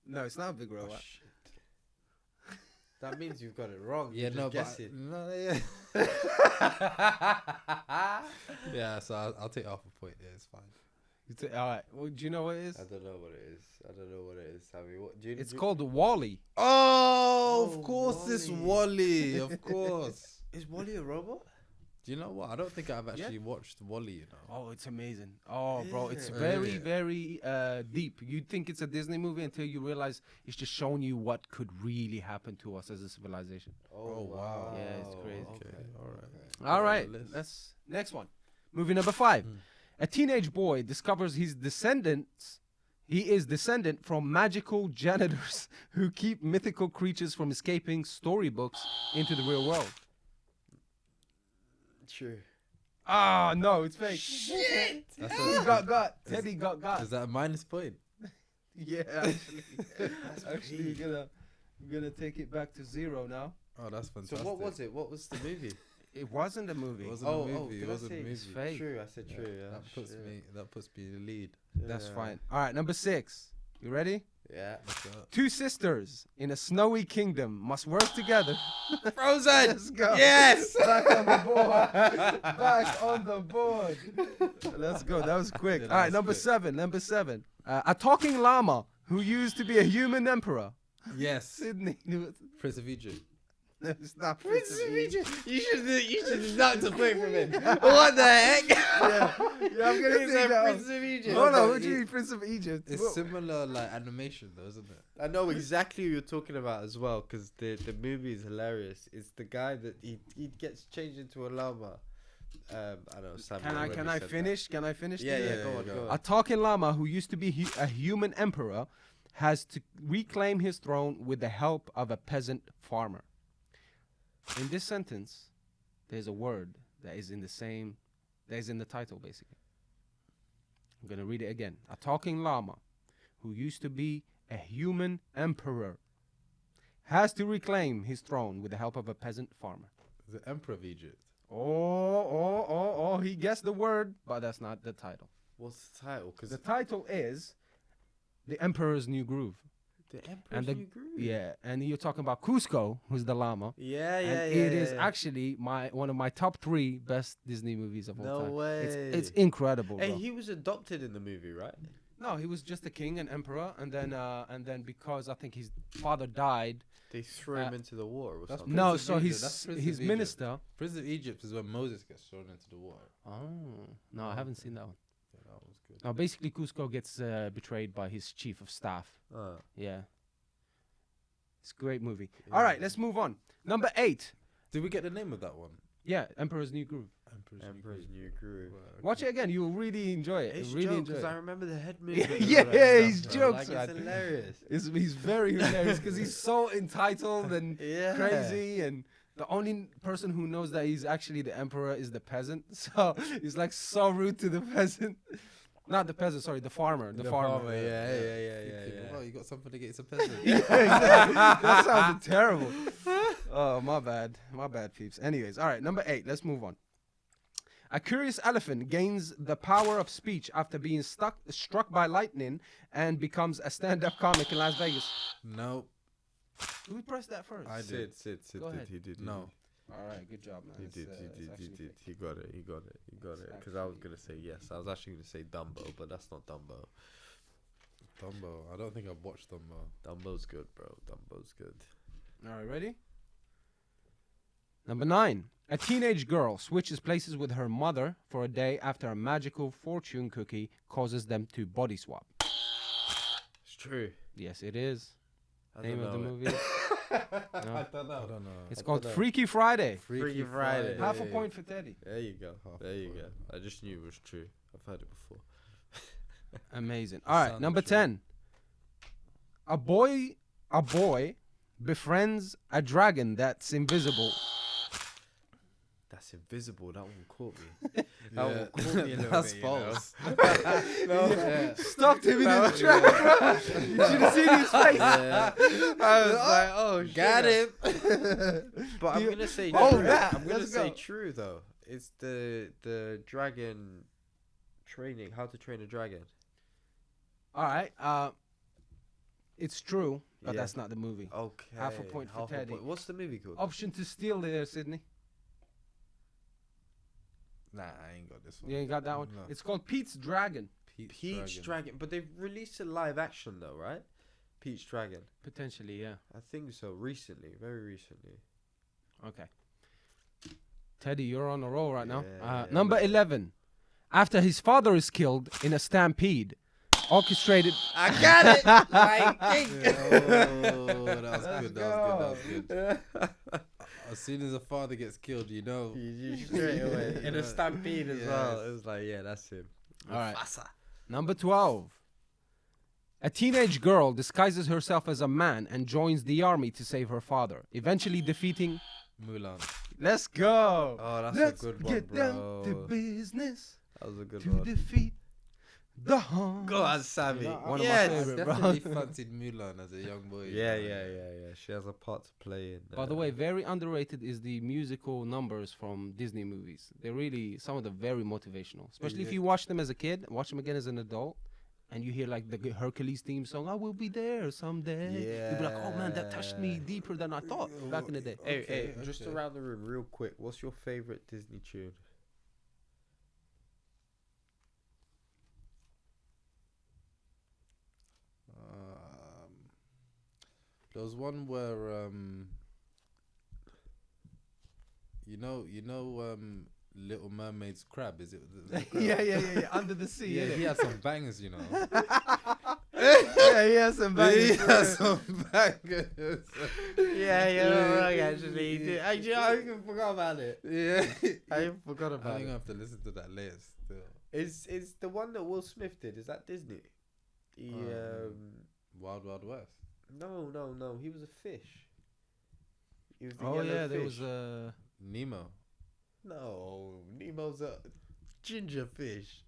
No, it's not a big robot.
shit. That means you've got it wrong.
Yeah,
You're
no,
just
but
guessing.
no, yeah. So I'll take half a point. Yeah, it's fine.
All right. Well, do you know what it is?
I don't know what it is. Sammy. What, do you,
It's
do you-
called Wall-E.
Oh,
Oh,
of course it's
Wall-E.
Wally. Of course.
Is Wally a robot?
Do you know what? I don't think I've actually watched Wally. You know.
Oh, it's amazing. Oh, bro, it's
Is it?
very,
Really?
very deep. You'd think it's a Disney movie until you realize it's just showing you what could really happen to us as a civilization.
Oh, wow.
Yeah, it's crazy.
Okay. All right.
All right,
the list.
that's next one. Movie number 5. A teenage boy discovers he is descendant from magical janitors who keep mythical creatures from escaping storybooks into the real world.
True.
Ah, no, it's fake.
Shit.
That's
He got. Teddy got.
Is that a minus point?
Yeah, actually, we're gonna take it back to 0 now.
Oh, that's
So
fantastic.
what was it? What was the movie?
It wasn't a movie.
It wasn't a movie.
did
It
I
wasn't a
say
movie.
it's
fake.
True. I said true. Yeah.
That puts me in the lead.
That's
Yeah.
fine. All right, number 6. You ready?
Yeah.
Let's go.
2 sisters in a snowy kingdom must work together.
Frozen.
Let's go.
Yes.
Back on the board. Back on the board. Let's go. That was quick.
Yeah, that
All right,
was
number
quick.
7. A talking llama who used to be a human emperor.
Yes.
Sydney.
Prince of Egypt.
No, it's not
Prince
Prince
of
of Egypt.
Egypt. You should deduct a point from him. What the heck?
Yeah, I'm gonna
He
take
said
that
Prince
off.
of Egypt.
Hold on,
but
what do you
it-
mean Prince of Egypt?
It's
What-
similar like animation though, isn't it?
I know exactly who you're talking about as well, because the movie is hilarious. It's the guy that he gets changed into a llama. I know. Sam
Can
already
I
said
finish? Can I finish?
Yeah,
this?
yeah,
Yeah,
go
yeah,
on,
go
go
on.
on.
A talking llama who used to be a human emperor has to reclaim his throne with the help of a peasant farmer. In this sentence, there's a word that is in the title, basically. I'm going to read it again. A talking llama who used to be a human emperor has to reclaim his throne with the help of a peasant farmer.
The Emperor of Egypt.
Oh, he guessed the word, but that's not the title.
What's the title? Because
The title is The Emperor's New Groove.
the Emperor's
And the-
New Groove.
Yeah, and you're talking about Cusco, who's the llama.
Yeah,
And
yeah,
it is
yeah.
actually one of my top 3 best Disney movies of all
No
time.
way.
It's incredible,
Hey,
bro.
he was adopted in the movie, right?
No, he was just a king and emperor, and then because I think his father died.
They threw him into the water or
That's
something.
No,
Prince of
so
Egypt, that's Prince
his
of Egypt.
minister.
Prince of Egypt is when Moses gets thrown into the water.
Oh no, I haven't seen that one.
Yeah, that was good.
Now, basically, Cusco gets betrayed by his chief of staff. Yeah. It's a great movie.
Yeah.
All right, let's move on. Number 8.
Did we get the name of that one?
Yeah, Emperor's New Groove.
Emperor's New Groove.
Right, okay.
Watch it again. You'll really enjoy it.
It's
You'll really
jokes,
enjoy
'cause I
it.
remember the head
Yeah,
movement. and
yeah,
all that
he's
stuff, bro.
jokes,
Like, it's
man.
hilarious.
He's very hilarious because he's so entitled and
Yeah.
crazy, and the only person who knows that he's actually the emperor is the peasant. So he's like so rude to the peasant. Not the peasant, sorry, the farmer. The farmer.
Yeah.
Well, you got something against a peasant.
Yeah, exactly. That sounded terrible. Oh, my bad. My bad, peeps. Anyways, all right, number 8. Let's move on. A curious elephant gains the power of speech after being struck by lightning and becomes a stand-up comic in Las Vegas.
No,
Who pressed that first?
I did.
Sid
Go
did.
ahead.
He did.
No.
All right, good job, man.
He
It's,
did.
it's
He
actually
did.
quick.
He got it. He got it. He got it. Because I was gonna say yes. I was actually gonna say Dumbo, but that's not Dumbo.
Dumbo. I don't think I've watched Dumbo.
Dumbo's good, bro. Dumbo's good.
All right, ready? Number 9. A teenage girl switches places with her mother for a day after a magical fortune cookie causes them to body swap.
It's true.
Yes, it is.
I
Name
don't
of the
know it.
movie. No.
I don't
I
know.
don't know.
It's
I
called
don't know.
Freaky Friday.
Freaky Friday.
Half a point for Teddy.
There you go.
Half a
There you
point.
go. I just knew it was true. I've heard it before.
Amazing. All right,
sounded
number
true.
10. A boy befriends a dragon that's invisible.
That's invisible. That one caught me. That one
Yeah.
caught me a little
That's
bit, you know?
false.
No.
Stopped him in his tracks, bro. You should have seen his face.
Yeah. I was like, oh,
Got
shit.
him.
But I'm gonna say
Oh,
true.
that.
I'm gonna
Let's
say
go.
true though. It's the dragon training. How to train a dragon.
All right. It's true, but
Yeah.
that's not the movie.
Okay.
Half a point for
half a
Teddy.
point. What's the movie called?
Option to steal there, Sydney.
Nah, I ain't got this one.
You ain't got that one?
No.
It's called Pete's Dragon.
Peach Dragon. But they've released a live action though, right? Peach Dragon.
Potentially, yeah.
I think so. Recently, very recently.
Okay. Teddy, you're on a roll right now.
Yeah.
Number 11. After his father is killed in a stampede, orchestrated.
I got it. I
Oh, that was good. That was
think.
good. As soon as a father gets killed, you know.
You straight away in a
Yeah.
stampede as well.
Yes.
It was like, yeah, that's him.
All right.
Mufasa.
Number 12. A teenage girl disguises herself as a man and joins the army to save her father, eventually defeating.
Mulan.
Let's go.
Oh, that's
Let's
a good one,
get down to
bro.
business
That was a good
to
one.
defeat the Hun.
Go on, Sammy.
One of my
Yes.
I
favorite, bro.
definitely fancied Mulan as a young boy.
Yeah. She has a part to play in.
By the way, very underrated is the musical numbers from Disney movies. They're really some of them very motivational, especially if
Yeah.
you watch them as a kid, watch them again as an adult, and you hear like the Hercules theme song. I will be there someday. You'll be like, oh man, that touched me deeper than I thought back in the day.
Hey,
Okay,
just
okay.
around the room, real quick. What's your favorite Disney tune?
There was one where Little Mermaid's crab. Is it? The crab?
yeah. Under the sea.
Yeah, he had some bangers, you know.
yeah, he has some
He
bangers.
had some bangers.
Yeah, right, actually. I even forgot about it.
Yeah,
I even forgot
I
about
think I
it.
have to listen to that later. Still,
Is the one that Will Smith did? Is that Disney? He
Wild Wild West.
no. He was a fish. He was the
Oh
yellow
yeah, there
fish.
was
Nemo.
No, Nemo's a ginger fish.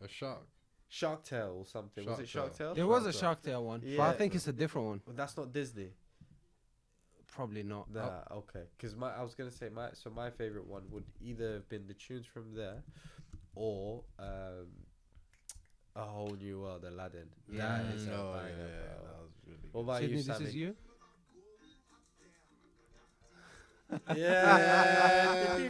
A shark.
Shark Tale or something. Was it
Shark
Shark
Tale.
Tale?
there was a
Shark
Shark Tale one, but I
Yeah.
think it's a different one.
Well, that's not Disney.
Probably not.
Nah, okay. Because I was gonna say my favorite one would either have been the tunes from there, or A Whole New World, Aladdin. That is a
Oh,
banger,
yeah,
bro.
that was really
What
good.
about
Sydney,
you,
this
Sammy?
is you.
Yeah.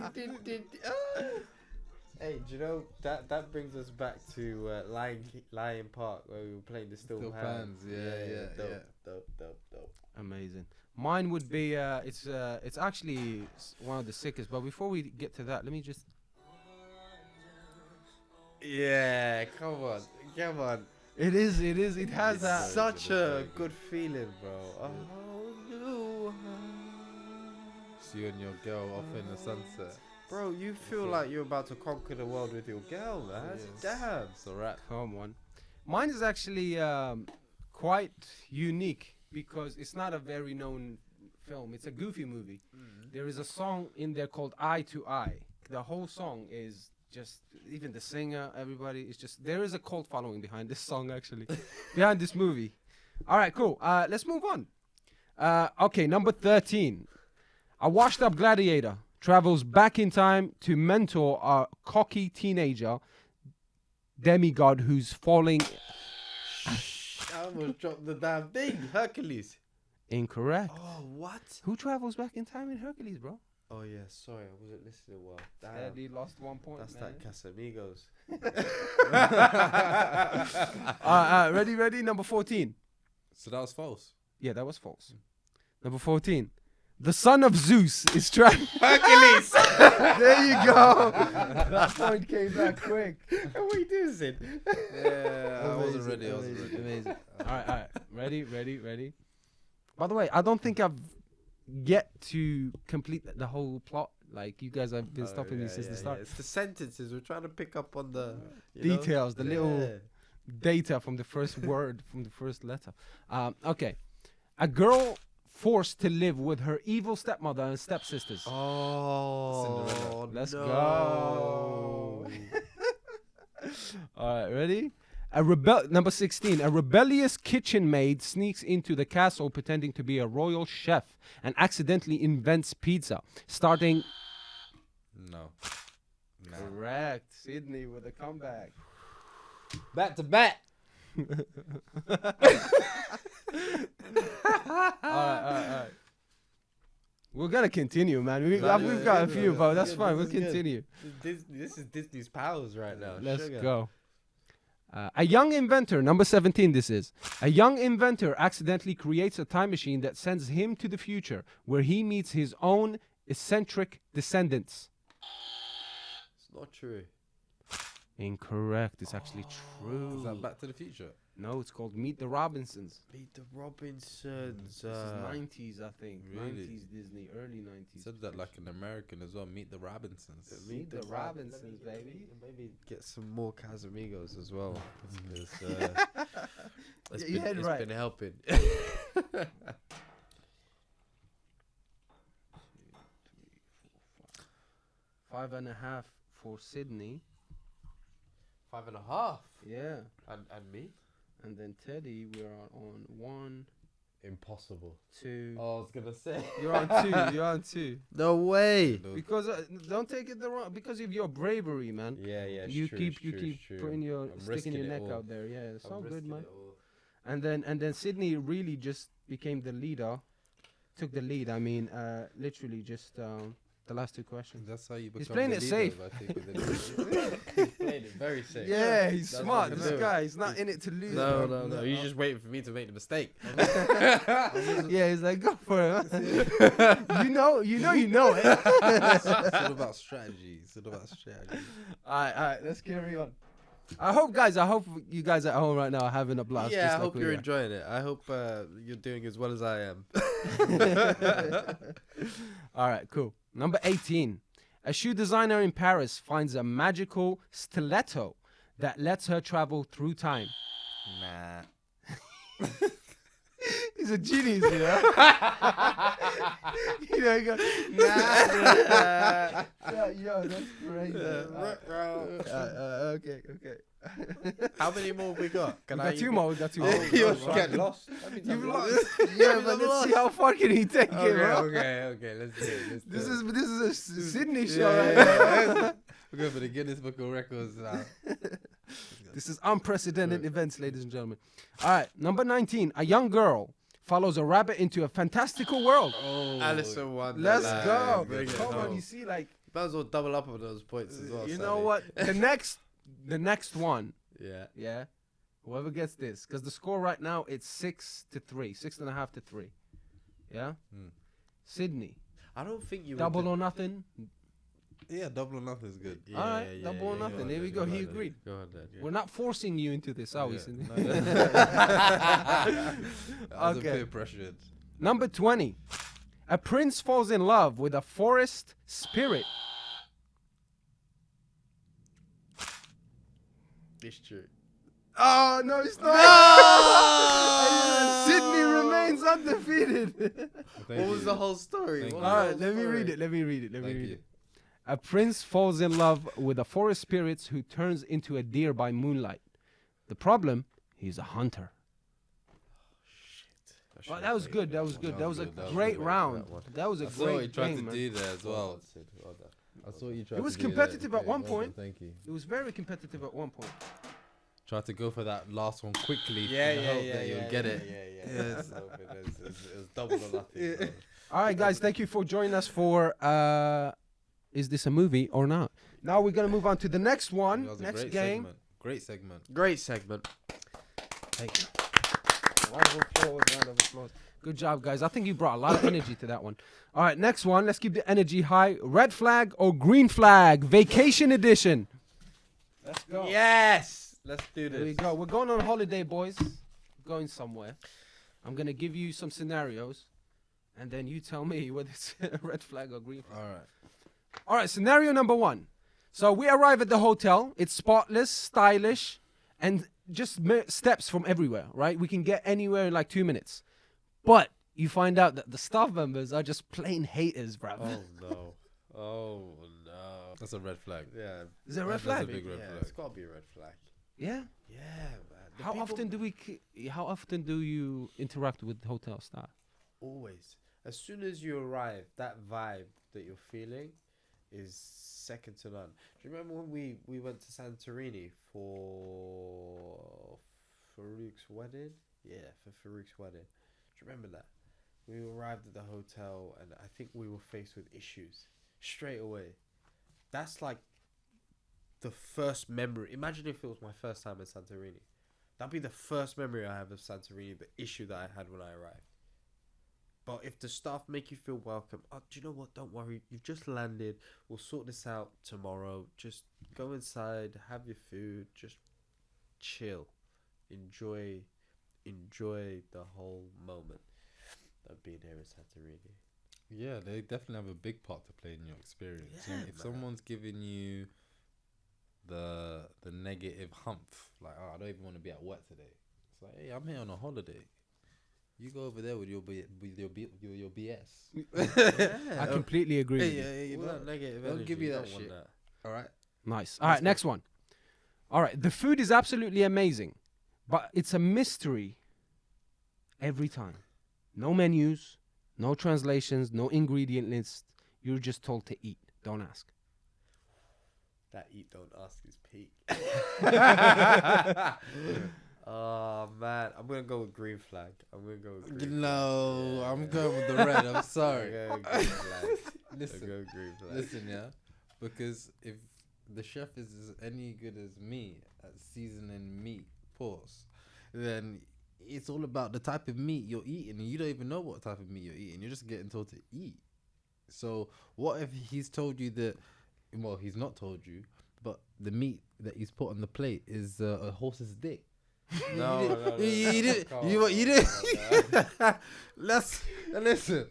Hey, do you know that brings us back to Lion Park where we were playing the Still Pans. Dope.
Amazing. Mine would be it's actually one of the sickest. But before we get to that, let me just.
Yeah, come on.
It is. It has
It's
that.
such a good feeling, bro. Oh no,
See you and your girl off in the sunset.
bro, you feel like you're about to conquer the world with your girl, man.
Yes.
Damn.
It's a wrap.
Come on. Mine is actually quite unique because it's not a very known film. It's a goofy movie. There is a song in there called Eye to Eye. The whole song is just, even the singer, everybody, is just, there is a cult following behind this song actually, behind this movie. All right, cool. Let's move on. Okay, number 13. A washed up gladiator travels back in time to mentor a cocky teenager demigod who's falling.
I almost dropped the damn thing. Hercules.
Incorrect.
Oh, what?
Who travels back in time in Hercules, bro?
Oh yeah, sorry, I wasn't listening well. Damn.
Eddie lost 1 point.
That's
man.
that Casamigos.
Ready? Number 14.
So that was false.
Yeah, that was false. Number 14. The son of Zeus is trying.
Hercules.
There you go. That point came back quick.
What are you doing, Sid?
Yeah, I wasn't
Amazing,
ready. I wasn't
amazing,
ready.
Amazing. All right. Ready. By the way, I don't think I've yet to complete the whole plot. Like, you guys have been stopping me since the start.
It's the sentences. We're trying to pick up on the
Details, the little data from the first word, from the first letter. Okay. A girl forced to live with her evil stepmother and stepsisters.
Oh,
Cinderella.
Let's
no.
go. All right, ready? Number 16. A rebellious kitchen maid sneaks into the castle pretending to be a royal chef and accidentally invents pizza, starting.
No.
Correct. Sydney with a comeback.
Bat to bat.
All right. We're gonna continue, man. We've got a few, but that's fine. We'll continue.
This is Disney's powers right now.
Let's
Sugar.
go. A young inventor, number 17 this is. A young inventor accidentally creates a time machine that sends him to the future, where he meets his own eccentric descendants.
It's not true.
Incorrect. It's actually true.
Is that Back to the Future?
No, it's called Meet the Robinsons.
Meet the Robinsons.
This is 90s, I think.
Really?
90s Disney, early 90s.
Said that like an American as well. Meet the Robinsons.
Meet the Robinsons, baby.
Maybe get some more Casamigos as well. Because
It's right.
been helping.
5.5 for Sydney.
5.5.
Yeah.
And me?
And then Teddy, we're on 1,
Impossible.
2.
Oh, I was gonna say.
You're on 2. You're on 2.
No way.
Because don't take it the wrong. Because of your bravery, man.
Yeah.
You
true,
keep
it's true.
putting your
I'm
sticking your
risking it
neck
all.
out there. Yeah, it's
I'm
all good,
risking
man.
it all.
And then Sydney really just became the leader. Took the lead. I mean, literally just the last 2 questions.
That's how you become.
He's playing
the
it
leader,
safe.
by taking the lead.
He's playing it very safe.
Yeah, he's
That's
smart.
what
This
I'm
guy, he's not in it to lose.
No.
bro.
You're just waiting for me to make the mistake.
Yeah, he's like, go for it. you know it.
It's all about strategy.
All right, let's carry on. I hope you guys at home right now are having a blast.
Yeah,
just
I
like
hope
we
you're
are.
enjoying it. I hope you're doing as well as I am.
All right, cool. Number 18. A shoe designer in Paris finds a magical stiletto that lets her travel through time.
Nah.
He's a genius, you know. You know, he goes, nah. Yo, that's crazy. Okay.
How many more have we got?
We got 2 more. We got 2 more.
You're
Get
lost.
You've lost. Yeah, but let's see how far can he take it, bro.
Okay. Let's do it.
This is a Sydney show right now.
We're going for the Guinness Book of Records now.
This is unprecedented events, ladies and gentlemen. All right, number 19. A young girl follows a rabbit into a fantastical world.
Oh,
Alice in Wonderland.
Let's go.
Bring it
Come on,
home.
you see, like,
Might as well double up on those points as well.
You
Sammy.
know what? The next one.
Yeah.
Yeah. Whoever gets this, because the score right now it's 6-3, 6.5 to 3. Yeah. Sydney.
I don't think you
Double or nothing.
Yeah, double or nothing is good.
All right, double or nothing. There we go. He agreed.
Go on then.
We're not forcing you into this, are we,
Yeah.
Sydney?
I was a
Okay.
bit pressured.
Number 20. A prince falls in love with a forest spirit.
It's true.
Oh, no, it's not. Sydney remains undefeated.
What was the whole story?
Thank
What
you.
was
All
the
right,
whole
let me
story?
read it. Let me read it.
Thank you.
A prince falls in love with a forest spirit who turns into a deer by moonlight. The problem, he's a hunter.
Shit.
Well, that was good. That was good. That was a
good. That was
great
good.
round.
That one.
That was a
I saw what you
great
tried
game,
to
man.
do there as well.
Well done.
I saw what you tried
It was
to do
competitive
there.
at one
Well done,
point.
Thank you.
It was very competitive at one point.
Try to go for that last one quickly.
Yeah,
in the
yeah,
hope
yeah.
that you'll
yeah,
get
yeah,
it.
Yeah.
Yes.
It was double or nothing. Bro.
All right, guys, thank you for joining us for Is This a Movie or Not? Now we're going to move on to the next one.
That was a
Next
great
game.
segment. Great segment.
Great segment.
Thank you. Round of applause, round of applause. Good job, guys. I think you brought a lot of energy to that one. All right, next one. Let's keep the energy high. Red flag or green flag? Vacation edition. Let's go.
Yes. Let's do
There we
this.
go. We're going on holiday, boys. Going somewhere. I'm going to give you some scenarios, and then you tell me whether it's a red flag or green flag.
All right.
All right, scenario number 1. So we arrive at the hotel. It's spotless, stylish, and just steps from everywhere, right? We can get anywhere in like 2 minutes. But you find out that the staff members are just plain haters, bruv.
Oh no. Oh no.
That's a red flag.
Yeah.
Is it a red
That's a
flag?
big red
Yeah,
flag.
it's got to be a red flag.
Yeah.
Yeah, man. The
How
people-
often do you interact with hotel staff?
Always. As soon as you arrive, that vibe that you're feeling is second to none. Do you remember when we went to Santorini for Farouk's wedding? Yeah, for Farouk's wedding. Do you remember that? We arrived at the hotel and I think we were faced with issues straight away. That's like the first memory. Imagine if it was my first time in Santorini. That'd be the first memory I have of Santorini, the issue that I had when I arrived. But if the staff make you feel welcome, oh, do you know what? Don't worry. You've just landed. We'll sort this out tomorrow. Just go inside, have your food, just chill. Enjoy the whole moment of being here in Santorini.
Yeah, they definitely have a big part to play in your experience.
Yeah,
If
man.
someone's giving you the negative humph, like, oh, I don't even want to be at work today. It's like, hey, I'm here on a holiday. You go over there with your BS.
I completely agree with you.
you
All
know,
that negative
they'll
energy,
give you
you
that
don't want
shit.
that.
all right.
Nice. All right, next one. All right, the food is absolutely amazing, but it's a mystery every time. No menus, no translations, no ingredient list. You're just told to eat. Don't ask.
That eat don't ask is peak. Oh man, I'm gonna go with green flag. I'm
No,
flag.
I'm going with the red. I'm sorry.
I'm going green flag.
Listen,
I'm going green flag.
listen, yeah, because if the chef is any good as me at seasoning meat, then it's all about the type of meat you're eating, and you don't even know what type of meat you're eating. You're just getting told to eat. So what if he's told you that? Well, he's not told you, but the meat that he's put on the plate is a horse's dick.
No,
You didn't.
Come
You
on,
didn't. Listen.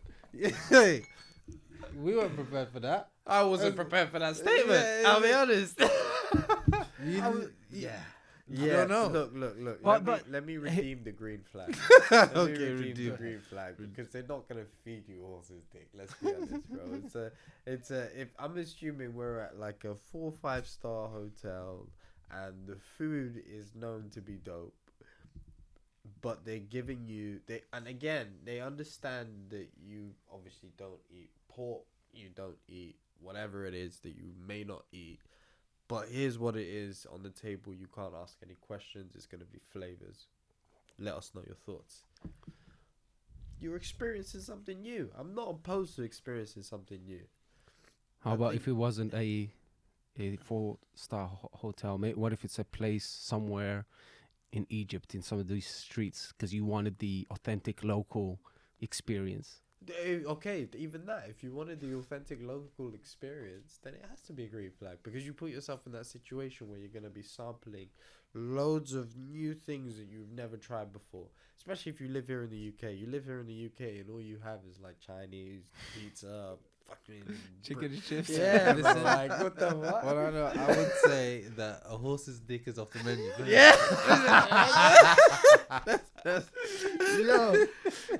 Hey, we weren't prepared for that.
I wasn't prepared for that statement.
Yeah,
I'll be honest.
Yeah.
Yeah,
don't know.
Look.
But-
let me redeem the green flag. Let me
Okay,
redeem
redeem.
the green flag because they're not gonna feed you horse's dick. Let's be honest, bro. It's a. If I'm assuming we're at like a 4 or 5 star hotel and the food is known to be dope, but they're giving you they understand that you obviously don't eat pork, you don't eat whatever it is that you may not eat. But here's what it is on the table. You can't ask any questions. It's going to be flavors. Let us know your thoughts. You're experiencing something new. I'm not opposed to experiencing something new.
How about if it wasn't a 4-star hotel? What if it's a place somewhere in Egypt, in some of these streets, because you wanted the authentic local experience?
Okay, even that. If you wanted the authentic local experience, then it has to be a green flag, because you put yourself in that situation where you're going to be sampling loads of new things that you've never tried before. Especially if you live here in the UK. You live here in the UK and all you have is like Chinese pizza, fucking
Chicken and chips.
Yeah, bro,
Listen.
like what the fuck?
Well, I would say that a horse's dick is off the menu.
Yeah.
Yo,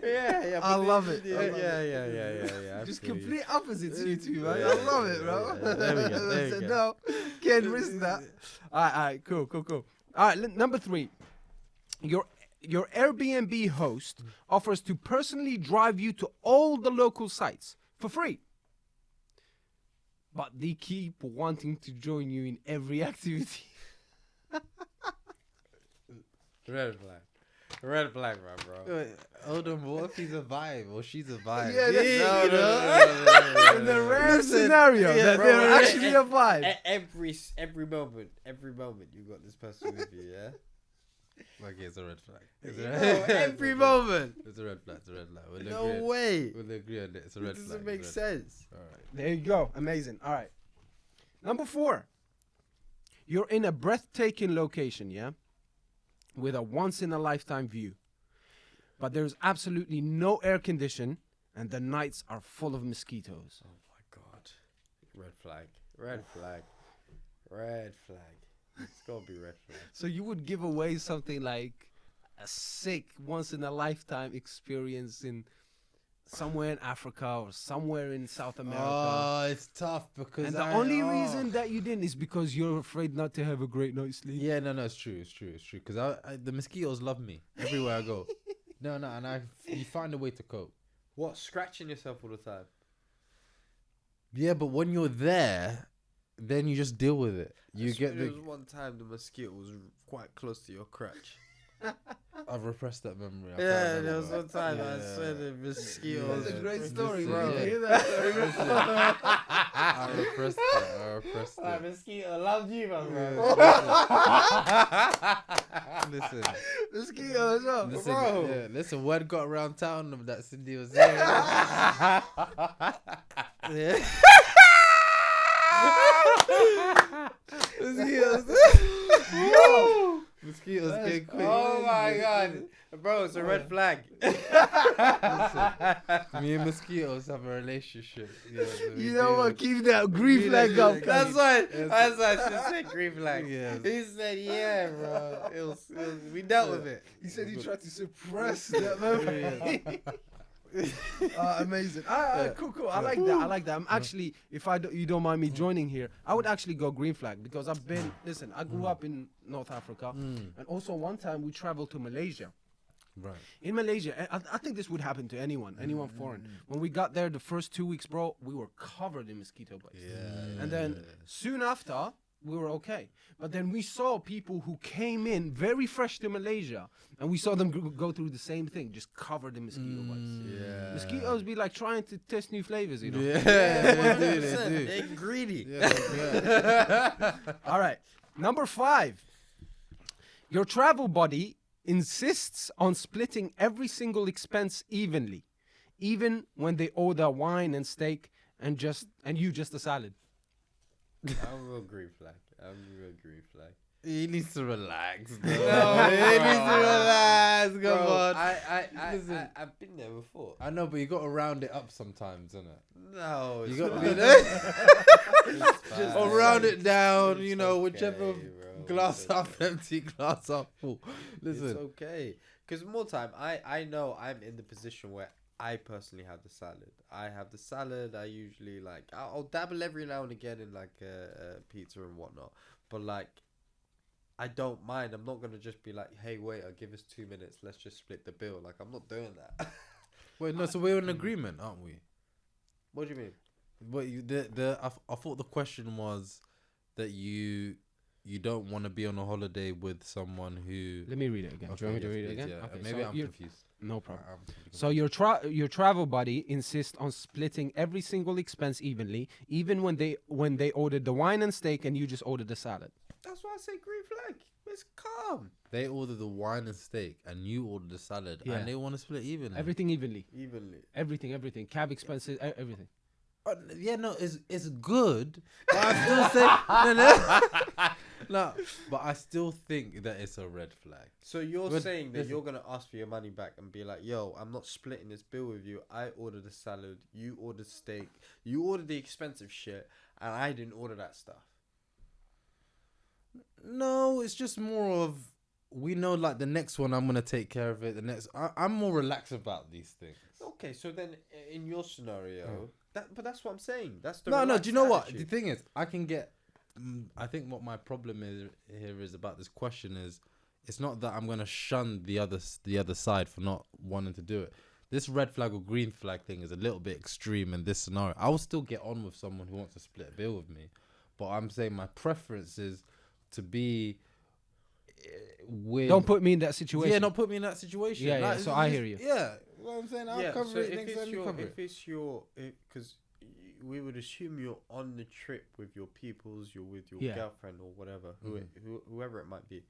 Yeah.
I love it.
Yeah.
just
absolutely.
complete opposites, you two, man.
Yeah,
I love it, bro.
yeah. There we go, there
I
we
said,
go.
no, can't risk that. All right, cool. All right, number 3. Your Airbnb host offers to personally drive you to all the local sites for free. But they keep wanting to join you in every activity.
Red flag, bro.
Wait, hold on, but what if he's a vibe or she's a vibe?
Yeah, that's-
No.
In the rare
Listen,
scenario
yeah,
that
bro,
they're actually a vibe.
Every moment you got this person with you, yeah.
Okay, it's a red flag. It's
Every moment.
It's a red flag. It's a red flag. We'll
No
agree.
way.
We'll agree on it. It's a red
It
flag.
doesn't make
It's a red
sense.
flag. All right.
There you go. Amazing. All right. Number 4. You're in a breathtaking location, yeah? With a once-in-a-lifetime view. But there's absolutely no air condition, and the nights are full of mosquitoes.
Oh my god. Red flag. It's gotta be red flag.
So you would give away something like a sick once-in-a-lifetime experience in somewhere in Africa or somewhere in South America.
Oh, it's tough because
And the only reason that you didn't is because you're afraid not to have a great night's sleep.
Yeah, no, it's true. Because the mosquitoes love me everywhere I go. No, and you find a way to cope.
What? Scratching yourself all the time?
Yeah, but when you're there, then you just deal with it. You get
There was one time the mosquito was quite close to your crotch.
I've repressed that memory. I can't
Yeah,
remember
there was
that.
one time I
Yeah.
swear the mosquito.
That's a great
was
story.
just
Bro.
rolling.
You hear that?
I repressed it.
Mosquito loved you, man,
Listen,
Mosquito as well.
listen,
Bro.
yeah, listen. Word got around town that Cindy was there. Yeah. Mosquitoes get quick.
Oh my god, bro, it's a red flag.
Listen, me and mosquitoes have a relationship. Yeah, so we
You know
deal
what?
with-
Keep that green flag up.
That's why I should say green flag.
Yes.
He said, "Yeah, bro, we dealt with it."
He said he tried to suppress that memory. Amazing. Cool. I like that. I'm actually, if you don't mind me joining here, I would actually go green flag because I grew up in North Africa, and also one time we traveled to Malaysia.
Right.
In Malaysia, I think this would happen to anyone foreign. When we got there, the first 2 weeks, bro, we were covered in mosquito bites.
Yeah.
And then soon after, we were okay. But then we saw people who came in very fresh to Malaysia, and we saw them go through the same thing, just covered in mosquito bites.
Yeah.
Mosquitoes be like trying to test new flavors, you know?
Yeah, they do.
They're greedy.
Yeah.
All right. Number 5. Your travel buddy insists on splitting every single expense evenly, even when they order wine and steak and you just a salad.
I'm a green flag.
He needs to relax.
No,
he needs to relax. Come
Bro,
on.
I I've been there before.
I know, but you got to round it up sometimes, isn't it?
No,
You
it's
got to
not.
be there.
It's fine.
Or round it down.
It's
You know,
okay,
whichever
bro.
glass
It's
half empty, glass half full. Listen.
It's okay. Because more time, I know I'm in the position where I personally have the salad. I have the salad. I usually I'll dabble every now and again in pizza and whatnot. But I don't mind. I'm not gonna just be like, hey, waiter, give us 2 minutes. Let's just split the bill. I'm not doing that.
Wait, no. So we're in agreement, aren't we?
What do you mean?
But I thought the question was that you you don't want to be on a holiday with someone who.
Let me read it again. Do you want me to read it
please,
again?
yeah.
Okay,
Maybe
so
I'm
you're-
confused.
No problem.
I'm confused.
So your travel buddy insists on splitting every single expense evenly, even when they ordered the wine and steak and you just ordered the salad.
That's why I say green flag. It's calm.
They ordered the wine and steak, and you ordered the salad,
Yeah.
and they want to split evenly.
Everything evenly.
Evenly.
Everything. Cab expenses, everything.
Yeah, no, it's good, but I still say no, but I still think that it's a red flag.
So you're
But
saying that
listen.
you're gonna ask for your money back and be like, "Yo, I'm not splitting this bill with you. I ordered a salad. You ordered steak. You ordered the expensive shit, and I didn't order that stuff."
No, it's just more of we know like the next one I'm gonna take care of it. The next I'm more relaxed about these things.
Okay, so then in your scenario, but that's what I'm saying. That's the
No. Do
relaxed
you know what?
attitude.
The thing is, I can get. I think what my problem is here is about this question is, it's not that I'm gonna shun the other side for not wanting to do it. This red flag or green flag thing is a little bit extreme in this scenario. I will still get on with someone who wants to split a bill with me, but I'm saying my preference is to be with.
Don't put me in that situation.
Yeah, not put me in that situation.
Yeah, yeah,
Like,
so
it's
I
just-
hear you.
Yeah, what I'm saying, I'll cover it next time you cover it.
if it's your, because we would assume you're on the trip with your peoples, you're with your
Yeah.
girlfriend or whatever,
Mhm.
whoever it might be.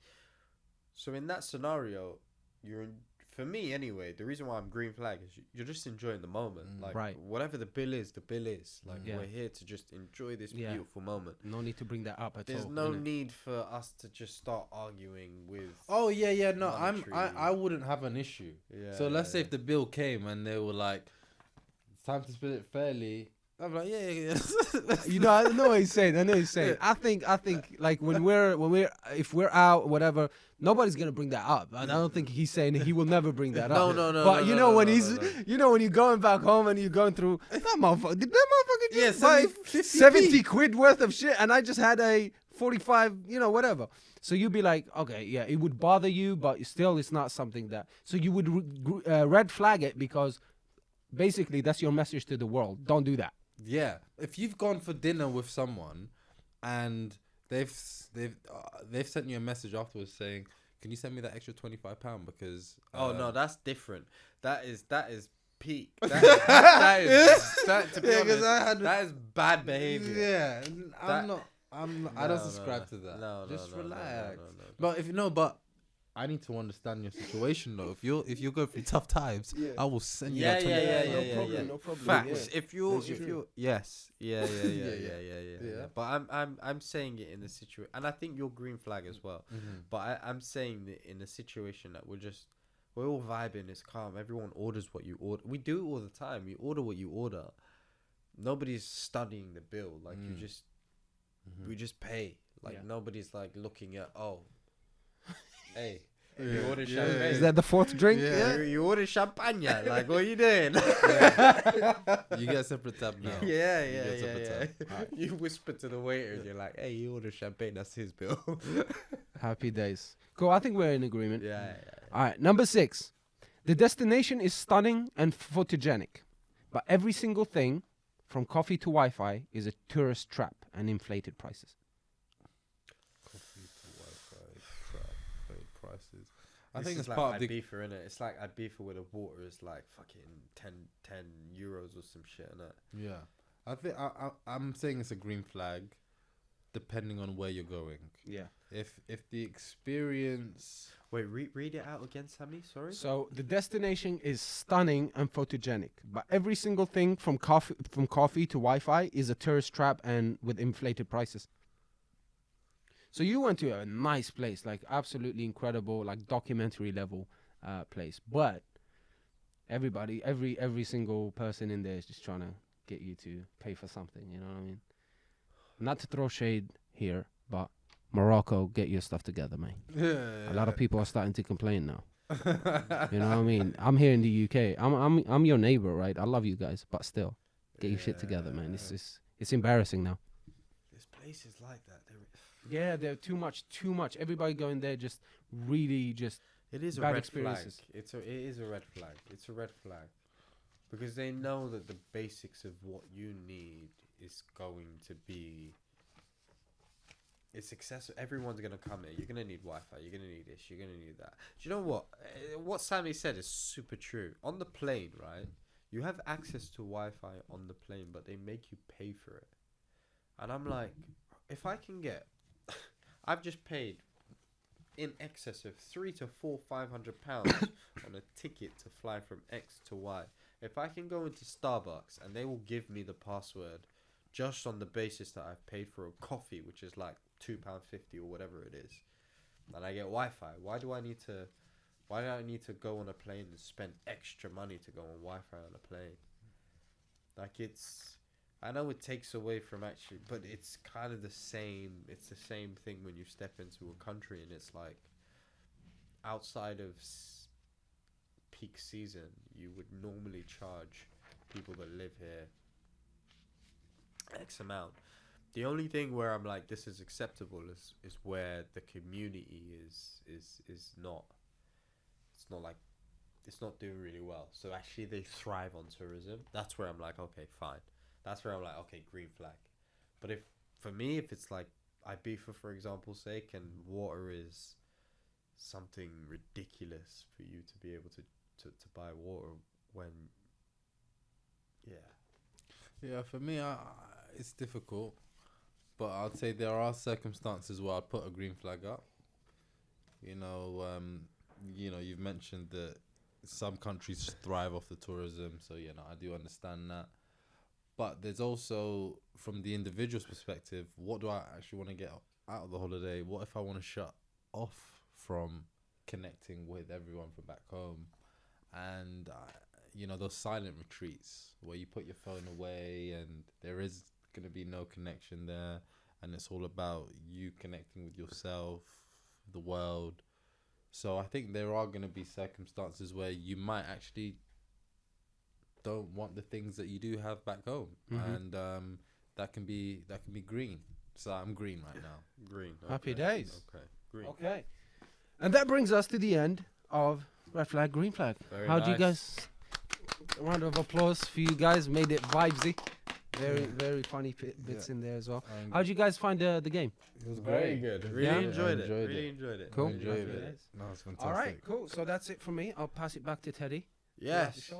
So in that scenario, you're in. For me, anyway, the reason why I'm green flag is you're just enjoying the moment. Like,
Right.
whatever the bill is, the bill is. Like,
Yeah.
we're here to just enjoy this
Yeah.
beautiful moment.
No need to bring that up at
There's
all.
no
innit?
need for us to just start arguing with.
Oh yeah, no,
monetary.
I wouldn't have an issue.
Yeah.
So let's say
yeah.
if the bill came and they were like, it's time to split it fairly. I'm like, yeah.
You know, I know what he's saying. I think like if we're out, whatever, nobody's gonna bring that up. I don't think he's saying he will never bring that up.
No.
But you know when
no.
you know when you're going back home and you're going through that motherfucker. Did that motherfucker
Yeah,
just buy
50p.
70 quid worth of shit, and I just had a 45, whatever. So you'd be like, okay, yeah, it would bother you, but still, it's not something that. So you would red flag it because basically that's your message to the world. Don't do that.
Yeah, if you've gone for dinner with someone and they've sent you a message afterwards saying, "Can you send me that extra £25 because?"
Oh no,
um,
that's different. That is peak. That to be
Yeah, 'cause
honest,
I had-
that is bad behavior.
Yeah,
That-
I don't subscribe to that.
No,
Just
no,
relax.
no.
But but I need to understand your situation though. If you're going through tough times, I will send you that £25.
No problem.
Facts. If you're,
That's true.
yes, yeah.
Yeah.
But I'm saying it in the situation, and I think you're green flag as well.
Mhm.
But I'm saying that in a situation that we're all vibing, it's calm. Everyone orders what you order. We do it all the time. You order what you order. Nobody's studying the bill. Like we just pay. Like
Yeah.
nobody's like looking at hey, you ordered champagne.
Is that the fourth drink?
Yeah.
You ordered champagne. Like, what are you doing?
You get a separate tab now.
Yeah.
You get separate tab.
Alright.
You whisper to the waiter and you're like, hey, you ordered champagne. That's his bill.
Happy days. Cool. I think we're in agreement.
yeah.
All right. Number 6. The destination is stunning and photogenic, but every single thing, from coffee to Wi-Fi, is a tourist trap and inflated prices.
Coffee to Wi-Fi, crap, paid prices. I
This
think
is
it's
like
part of the.
Ibiza, innit? It's like Ibiza where the water is like fucking 10 euros or some shit, innit?
Yeah, I think I'm saying it's a green flag, depending on where you're going.
Yeah.
If the experience.
Wait, read it out again, Sammy. Sorry.
So the destination is stunning and photogenic, but every single thing from coffee to Wi-Fi is a tourist trap and with inflated prices. So you went to a nice place, like absolutely incredible, like documentary level place, but every single person in there is just trying to get you to pay for something. You know what I mean? Not to throw shade here, but Morocco, get your stuff together, man. A lot of people are starting to complain now. You know what I mean? I'm here in the UK. I'm your neighbor, right? I love you guys, but still, get your shit together, man. It's embarrassing now.
There's places like that.
Yeah, they're too much. Everybody going there just really just.
It is a
Bad
red
experiences.
flag. It is a red flag. It's a red flag. Because they know that the basics of what you need is going to be it's accessible. Everyone's gonna come here. You're gonna need Wi-Fi. You're gonna need this. You're gonna need that. Do you know what? What Sammy said is super true. On the plane, right? You have access to Wi-Fi on the plane, but they make you pay for it. And I'm like, if I can get, I've just paid in excess of £300 to £500 on a ticket to fly from X to Y. If I can go into Starbucks and they will give me the password just on the basis that I've paid for a coffee, which is like £2.50 or whatever it is, and I get Wi-Fi, why do I need to go on a plane and spend extra money to go on Wi-Fi on a plane? Like, I know it takes away from actually, but it's kind of the same. It's the same thing when you step into a country and it's like, outside of peak season, you would normally charge people that live here X amount. The only thing where I'm like, this is acceptable is where the community is not, it's not like, it's not doing really well. So actually they thrive on tourism. That's where I'm like, okay, fine. That's where I'm like, okay, green flag. But if it's like Ibiza, for example's sake, and water is something ridiculous for you to be able to buy water when,
Yeah, for me, it's difficult. But I'd say there are circumstances where I'd put a green flag up. You've mentioned that some countries thrive off the tourism, so I do understand that. But there's also, from the individual's perspective, what do I actually want to get out of the holiday? What if I want to shut off from connecting with everyone from back home? And those silent retreats where you put your phone away and there is going to be no connection there, and it's all about you connecting with yourself, the world. So I think there are going to be circumstances where you might actually don't want the things that you do have back home, and that can be green. So I'm green right now.
green. Okay.
Happy days.
Okay, green.
Okay. And that brings us to the end of Red Flag, Green Flag.
Very
How do you
nice.
guys... A round of applause for you guys. Made it vibesy. Very funny bits in there as well. How did you guys find the game?
It was
Very
great.
good. Really
Yeah?
enjoyed it.
Enjoyed
Really
it.
enjoyed it.
Cool.
Enjoyed
Happy
it.
days.
No, it's fantastic.
All right, cool. So that's it from me. I'll pass it back to Teddy.
Yes.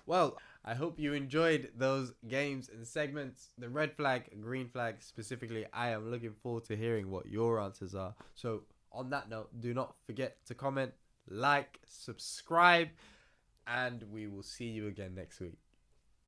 Well, I hope you enjoyed those games and segments. The red flag, green flag specifically. I am looking forward to hearing what your answers are. So on that note, do not forget to comment, like, subscribe, and we will see you again next week.